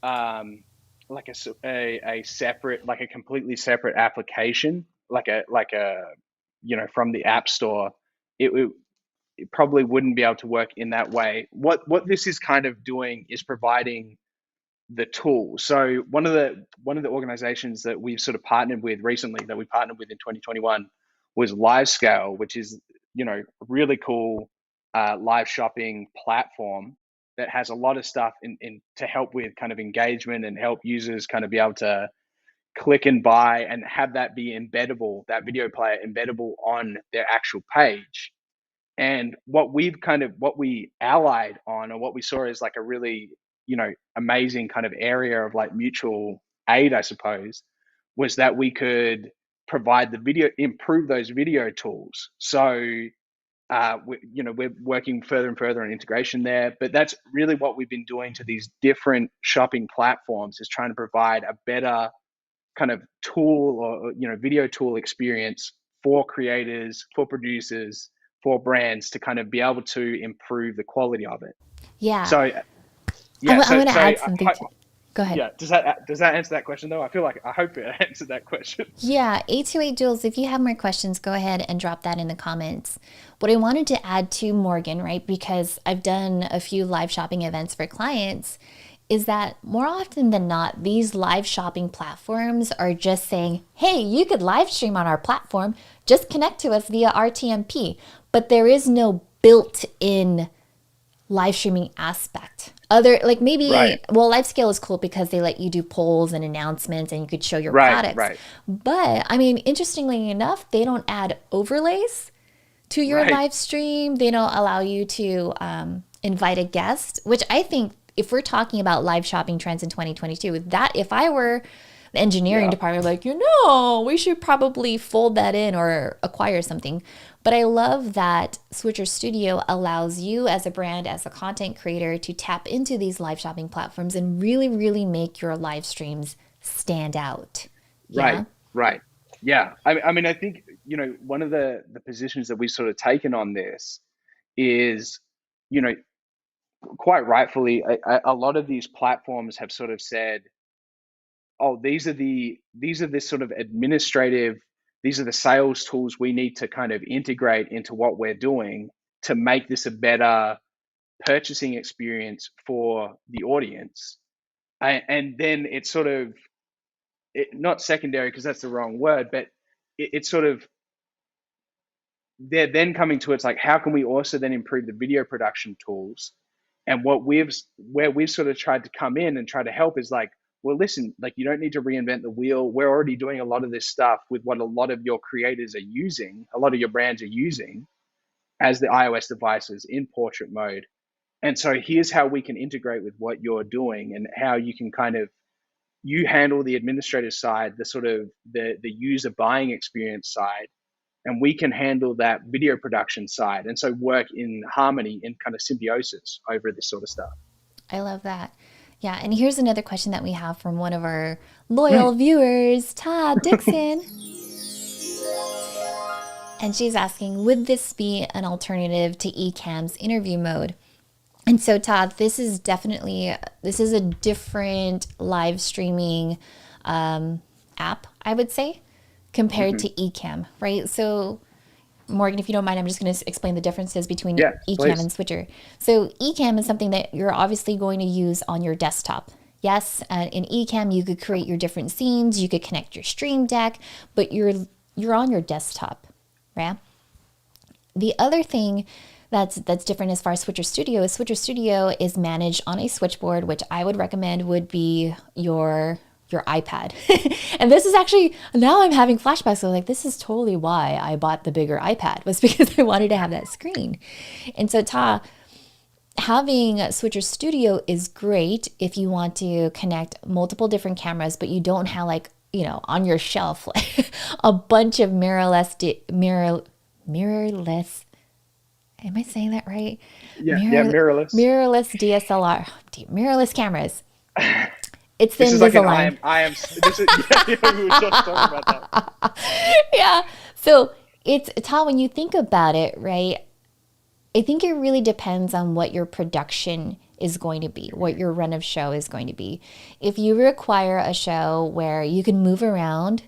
um, like a separate, like a completely separate application, like a from the App Store, it probably wouldn't be able to work in that way. What this is kind of doing is providing the tool. So one of the organizations that we've sort of partnered with recently, that we partnered with in 2021, was LiveScale, which is a really cool live shopping platform that has a lot of stuff in to help with kind of engagement and help users kind of be able to click and buy and have that be embeddable, that video player embeddable on their actual page. And what we allied on, or what we saw as like a really, amazing kind of area of like mutual aid, I suppose, was that we could provide the video, improve those video tools. So we're working further and further on integration there, but that's really what we've been doing to these different shopping platforms, is trying to provide a better kind of tool, or video tool experience for creators, for producers, for brands, to kind of be able to improve the quality of it. Yeah. So I yeah, want to add something to. Go ahead. yeah, does that answer that question though? I hope it answered that question. Yeah, 828 Jules, if you have more questions, go ahead and drop that in the comments. What I wanted to add to Morgan, right, because I've done a few live shopping events for clients, is that more often than not, these live shopping platforms are just saying, hey, you could live stream on our platform, just connect to us via RTMP. But there is no built in live streaming aspect. Other, like maybe, Right. well, LiveScale is cool because they let you do polls and announcements and you could show your Right, products. right. But I mean, interestingly enough, they don't add overlays to your Right. live stream. They don't allow you to invite a guest, which I think if we're talking about live shopping trends in 2022, that if I were the engineering Yeah. department, like, we should probably fold that in or acquire something. But I love that Switcher Studio allows you as a brand, as a content creator, to tap into these live shopping platforms and really, really make your live streams stand out. Yeah. Right. Yeah. I mean, I think, one of the positions that we've sort of taken on this is, you know, quite rightfully, a lot of these platforms have sort of said, oh, these are this sort of administrative, these are the sales tools we need to kind of integrate into what we're doing to make this a better purchasing experience for the audience. And then it's sort of, not secondary because that's the wrong word, but it's sort of, they're then coming to it's like, how can we also then improve the video production tools? And where we've sort of tried to come in and try to help is like, well, listen, like, you don't need to reinvent the wheel. We're already doing a lot of this stuff with what a lot of your creators are using, a lot of your brands are using as the iOS devices in portrait mode. And so here's how we can integrate with what you're doing, and how you can kind of, you handle the administrative side, the sort of the user buying experience side, and we can handle that video production side, and so work in harmony, in kind of symbiosis over this sort of stuff. I love that. Yeah. And here's another question that we have from one of our loyal viewers, Todd Dixon. And she's asking, would this be an alternative to Ecamm's interview mode? And so, Todd, this is a different live streaming app, I would say, compared to Ecamm, right? So, Morgan, if you don't mind, I'm just going to explain the differences between Ecamm please. and Switcher. So, Ecamm is something that you're obviously going to use on your desktop. Yes, in Ecamm, you could create your different scenes, you could connect your stream deck, but you're on your desktop, right? The other thing that's different as far as Switcher Studio is managed on a switchboard, which I would recommend would be your iPad. And this is actually, now I'm having flashbacks. So like, this is totally why I bought the bigger iPad, was because I wanted to have that screen. And so having Switcher Studio is great if you want to connect multiple different cameras, but you don't have on your shelf, like a bunch of mirrorless, am I saying that right? Mirrorless. Mirrorless DSLR, mirrorless cameras. It's the This is like an Invisalign. I am. This is, we were just talking about that. Yeah. So it's Todd, when you think about it, right? I think it really depends on what your production is going to be, what your run of show is going to be. If you require a show where you can move around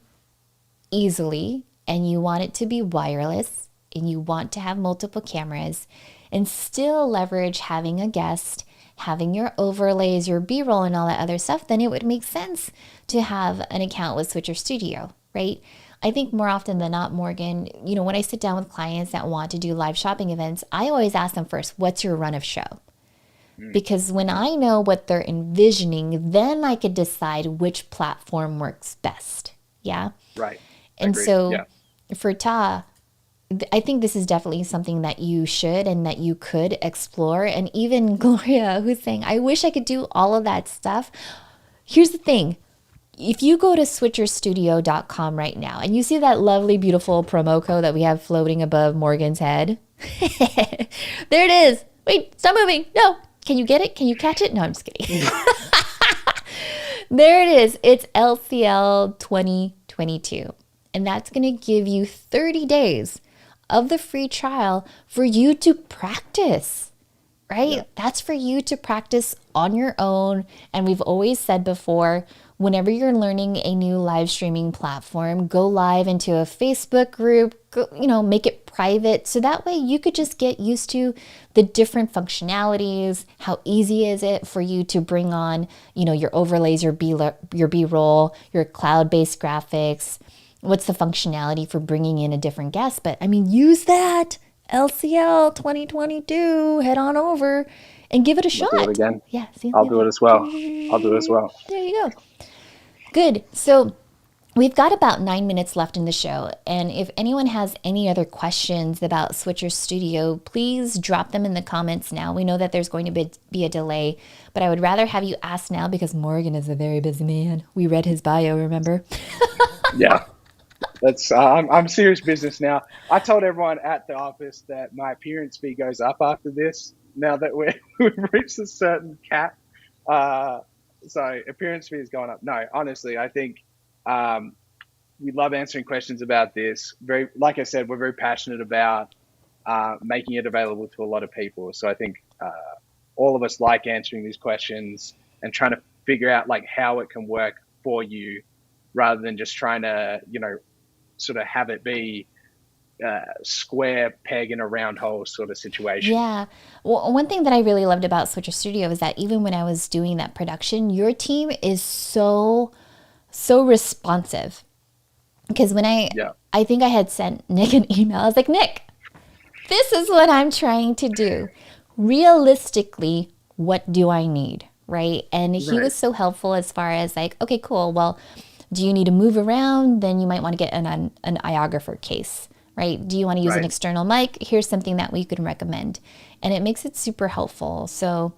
easily and you want it to be wireless and you want to have multiple cameras and still leverage having a guest, having your overlays, your B-roll and all that other stuff, then it would make sense to have an account with Switcher Studio, right? I think more often than not, Morgan, when I sit down with clients that want to do live shopping events, I always ask them first, what's your run of show? Because when I know what they're envisioning, then I could decide which platform works best. Yeah. Right. And Agreed. so Yeah. for Ta, I think this is definitely something that you should and that you could explore. And even Gloria, who's saying, I wish I could do all of that stuff. Here's the thing. if you go to switcherstudio.com right now and you see that lovely, beautiful promo code that we have floating above Morgan's head, there it is. Wait, stop moving. No. Can you get it? Can you catch it? No, I'm just kidding. There it is. It's LCL 2022. And that's going to give you 30 days of the free trial for you to practice, right? Yeah. That's for you to practice on your own. And we've always said before, whenever you're learning a new live streaming platform, go live into a Facebook group, make it private. So that way you could just get used to the different functionalities. How easy is it for you to bring on, your overlays, your B-roll, your cloud-based graphics? What's the functionality for bringing in a different guest? But use that LCL 2022, head on over and give it a shot. Do it again. Yeah. I'll do it as well. There you go. Good. So we've got about 9 minutes left in the show. And if anyone has any other questions about Switcher Studio, please drop them in the comments now. We know that there's going to be a delay, but I would rather have you ask now because Morgan is a very busy man. We read his bio, remember? Yeah. That's I'm serious business now. I told everyone at the office that my appearance fee goes up after this. Now that we've reached a certain cap, so appearance fee is going up. No, honestly, I think we love answering questions about this. Like I said, we're very passionate about making it available to a lot of people. So I think all of us like answering these questions and trying to figure out how it can work for you, rather than just trying to sort of have it be square peg in a round hole sort of situation. Yeah. Well, one thing that I really loved about Switcher Studio is that even when I was doing that production, your team is so responsive. Because when I think I had sent Nick an email, I was like, Nick, this is what I'm trying to do. Realistically, what do I need? Right. And he was so helpful as far as okay, cool. Well, do you need to move around? Then you might want to get an iographer case, right? Do you want to use an external mic? Here's something that we can recommend. And it makes it super helpful. So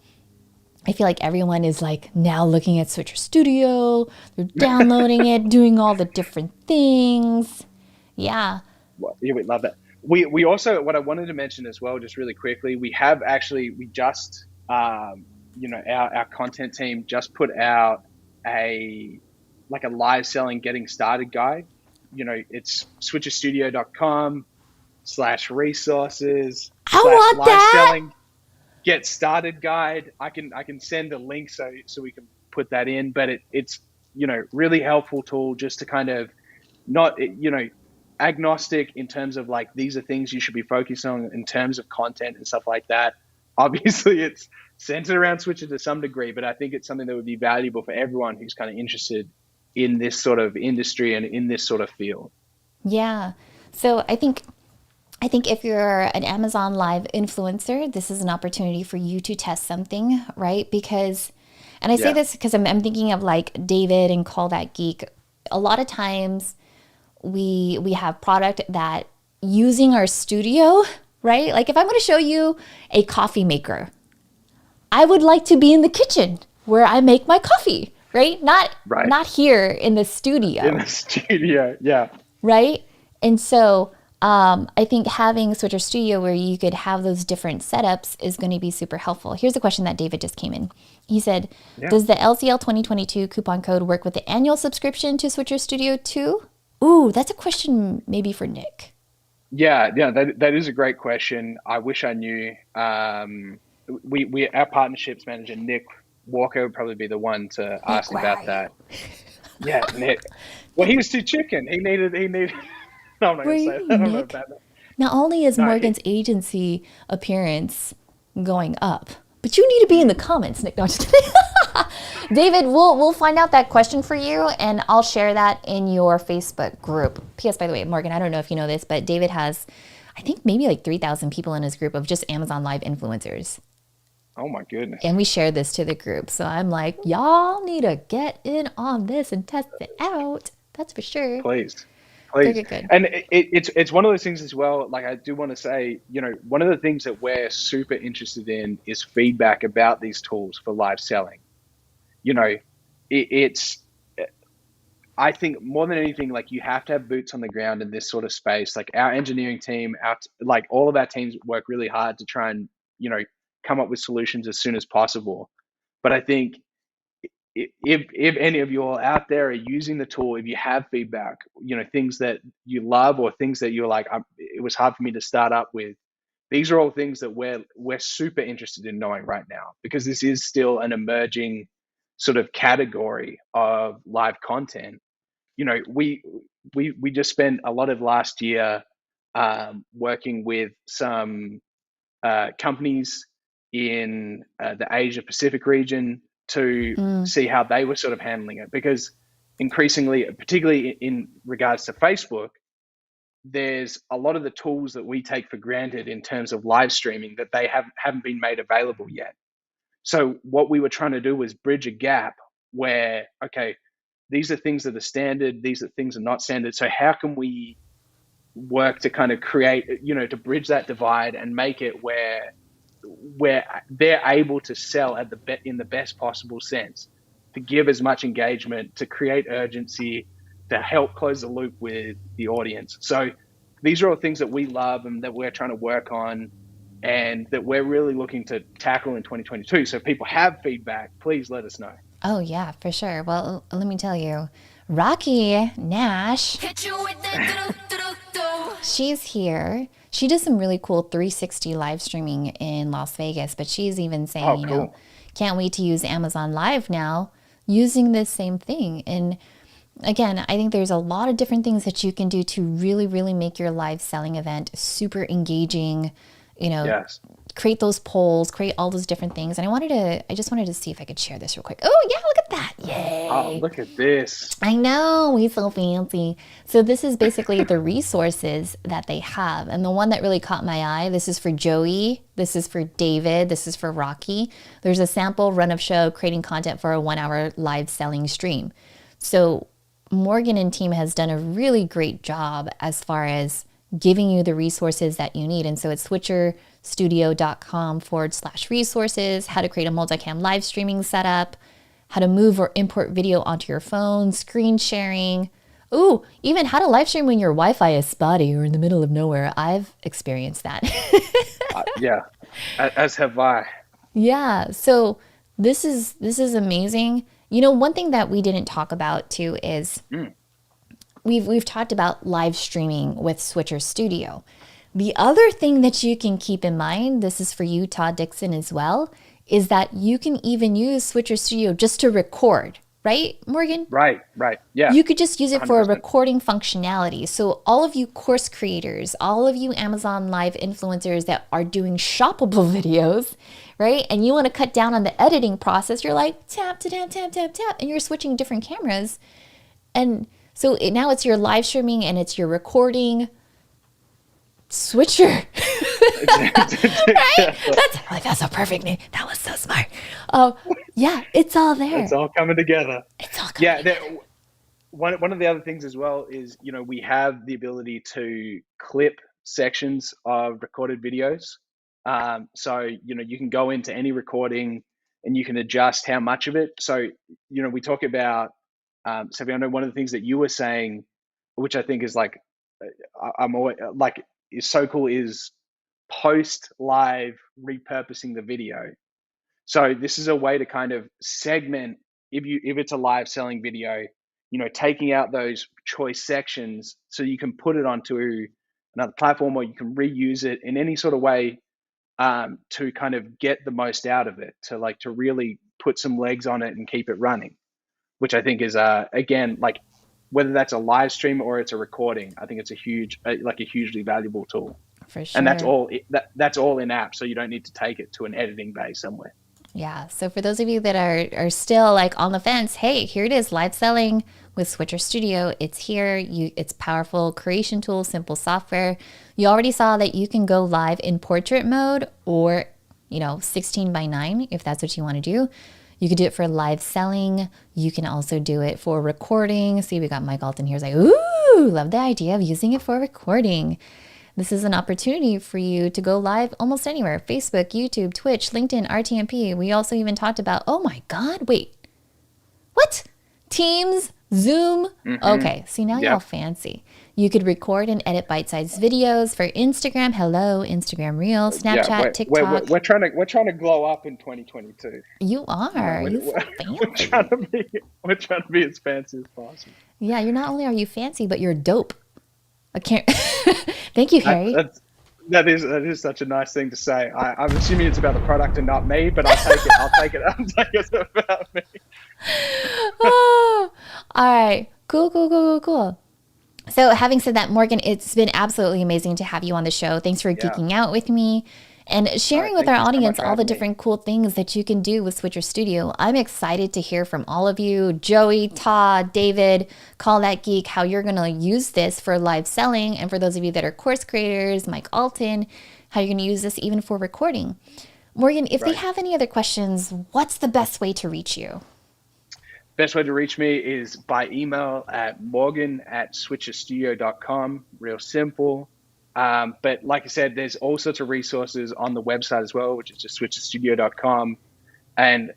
I feel like everyone is now looking at Switcher Studio. They're downloading it, doing all the different things. Yeah. Well, yeah, we love that. We also, what I wanted to mention as well, just really quickly, we just, our content team just put out a live selling getting started guide. It's switcherstudio.com/resources I want live that. selling get started guide. I can send a link so we can put that in, but it's really helpful tool just to kind of not agnostic in terms of these are things you should be focused on in terms of content and stuff like that. Obviously it's centered around Switcher to some degree, but I think it's something that would be valuable for everyone who's kind of interested in this sort of industry and in this sort of field. Yeah. So I think if you're an Amazon Live influencer, this is an opportunity for you to test something, right? Because, and I say this because I'm thinking of David and Call That Geek. A lot of times we have product that using our studio, right? If I'm going to show you a coffee maker, I would like to be in the kitchen where I make my coffee. Right? Not here in the studio. In the studio, yeah. Right? And so I think having Switcher Studio where you could have those different setups is going to be super helpful. Here's a question that David just came in. He said, does the LCL 2022 coupon code work with the annual subscription to Switcher Studio too? Ooh, that's a question maybe for Nick. Yeah, that is a great question. I wish I knew. Our partnerships manager, Nick Walker, would probably be the one to ask about that. Yeah, Nick. Well, he was too chicken. He needed. No, I'm not going to say that. I don't know about that. Not only is Morgan's agency appearance going up, but you need to be in the comments, Nick. No, just kidding. David, we'll find out that question for you, and I'll share that in your Facebook group. P.S. By the way, Morgan, I don't know if you know this, but David has, I think, maybe 3,000 people in his group of just Amazon Live influencers. Oh my goodness. And we share this to the group. So I'm like, y'all need to get in on this and test it out. That's for sure. Please. Good. And it's one of those things as well. I do want to say, one of the things that we're super interested in is feedback about these tools for live selling. It's I think more than anything, like you have to have boots on the ground in this sort of space. Like our engineering team, like all of our teams work really hard to try and, you know, come up with solutions as soon as possible. But I think if any of you all out there are using the tool, if you have feedback, you know, things that you love or things that you're like, it was hard for me to start up with, these are all things that we're super interested in knowing right now, because this is still an emerging sort of category of live content. You know, we just spent a lot of last year working with some companies in the Asia Pacific region to Mm, see how they were sort of handling it, because increasingly, particularly in regards to Facebook, there's a lot of the tools that we take for granted in terms of live streaming that they haven't been made available yet. So what we were trying to do was bridge a gap where, okay, these are things that are standard, these are things that are not standard. So how can we work to kind of create, you know, to bridge that divide and make it where they're able to sell at in the best possible sense, to give as much engagement, to create urgency, to help close the loop with the audience. So these are all things that we love and that we're trying to work on, and that we're really looking to tackle in 2022. So if people have feedback, please let us know. oh yeah, for sure. Well, let me tell you, Rocky Nash, she's here. She does some really cool 360 live streaming in Las Vegas, but she's even saying, Oh, you know, cool. can't wait to use Amazon Live now using this same thing. And again, I think there's a lot of different things that you can do to really, really make your live selling event super engaging, you know, Yes. create those polls, create all those different things. And I just wanted to see if I could share this real quick. Oh yeah, look at that. Oh, Yay. look at this. I know, we so fancy. So this is basically the resources that they have. And the one that really caught my eye, this is for Joey, this is for David, this is for Rocky. There's a sample run of show creating content for a 1 hour live selling stream. So Morgan and team has done a really great job as far as giving you the resources that you need. And so it's switcherstudio.com/resources, how to create a multicam live streaming setup, how to move or import video onto your phone, screen sharing. Ooh, even how to live stream when your Wi-Fi is spotty or in the middle of nowhere. I've experienced that. Yeah, as have I. Yeah, so this is amazing. You know, one thing that we didn't talk about too is Mm. we've talked about live streaming with Switcher Studio. The other thing that you can keep in mind, this is for you, Todd Dixon, as well, is that you can even use Switcher Studio just to record, right, Morgan? Right, right. Yeah, You could just use it for a 100%. recording functionality. So all of you course creators, all of you Amazon Live influencers that are doing shoppable videos, right? And you want to cut down on the editing process, you're like tap, tap, tap, tap, tap, and you're switching different cameras. And so now it's your live streaming and it's your recording switcher. Right? That's a perfect name. That was so smart. Oh, yeah, it's all there. It's all coming together. It's all Yeah, one of the other things as well is, you know, we have the ability to clip sections of recorded videos. So, you know, you can go into any recording and you can adjust how much of it. So, you know, we talk about, so I know one of the things that you were saying, which I think is like, I'm always like, is so cool, is post live repurposing the video. So this is a way to kind of segment, if it's a live selling video, you know, taking out those choice sections so you can put it onto another platform, or you can reuse it in any sort of way, to kind of get the most out of it, to really put some legs on it and keep it running, which I think is again, like, whether that's a live stream or it's a recording, I think it's a hugely valuable tool. for And that's sure. all that's all in app, so you don't need to take it to an editing bay somewhere. Yeah. So for those of you that are still like on the fence, hey, here it is, live selling with Switcher Studio. It's here. It's powerful creation tool, simple software. You already saw that you can go live in portrait mode or, 16:9 if that's what you want to do. You could do it for live selling. You can also do it for recording. See, we got Mike Alton here. He's like, ooh, love the idea of using it for recording. This is an opportunity for you to go live almost anywhere. Facebook, YouTube, Twitch, LinkedIn, RTMP. We also even talked about, oh my God, wait, what? Teams Zoom. Mm-hmm. Okay, see now y'all Yep. fancy. You could record and edit bite-sized videos for Instagram. Hello, Instagram Reels, Yeah, Snapchat, TikTok. we're trying to glow up in 2022. You You know, are. You so we're trying fancy. to be as fancy as possible. Yeah, you're not only are you fancy, but you're dope. I can't. Thank you, That, Harry. that's that is such a nice thing to say. I'm assuming it's about the product and not me, but I'll take it. I'll take it. I'll take it about me. Oh, all right. Cool, cool, cool, cool, cool. So, having said that, Morgan, it's been absolutely amazing to have you on the show. Thanks for Yeah. geeking out with me and All sharing right. with Thank our you so much audience for all the having me. different cool things that you can do with Switcher Studio. I'm excited to hear from all of you, Joey, Todd, David, Call That Geek, how you're going to use this for live selling. And for those of you that are course creators, Mike Alton, how you're going to use this even for recording. Morgan, if they Right. have any other questions, what's the best way to reach you? Best way to reach me is by email at morgan@switcherstudio.com. Real simple. But like I said, there's all sorts of resources on the website as well, which is just switcherstudio.com. And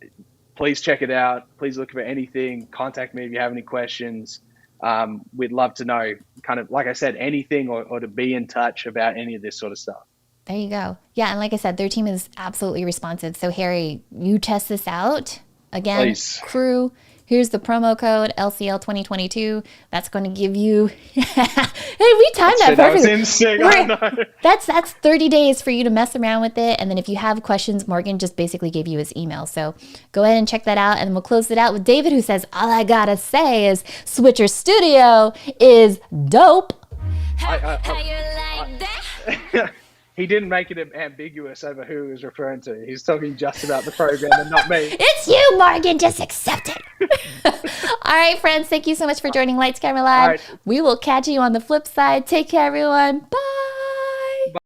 please check it out. Please look for anything. Contact me if you have any questions. We'd love to know, kind of, like I said, anything or to be in touch about any of this sort of stuff. There you go. Yeah, and like I said, their team is absolutely responsive. So Harry, you test this out. Again, Please. crew, here's the promo code LCL 2022. That's going to give you Hey, we timed that Shit, that was perfectly. insane. I know. That's 30 days for you to mess around with it. And then if you have questions, Morgan just basically gave you his email. So go ahead and check that out. And we'll close it out with David, who says, all I gotta say is Switcher Studio is dope. He didn't make it ambiguous over who he was referring to. He's talking just about the program and not me. It's you, Morgan. Just accept it. All right, friends. Thank you so much for joining Lights Camera Live. All right. We will catch you on the flip side. Take care, everyone. Bye.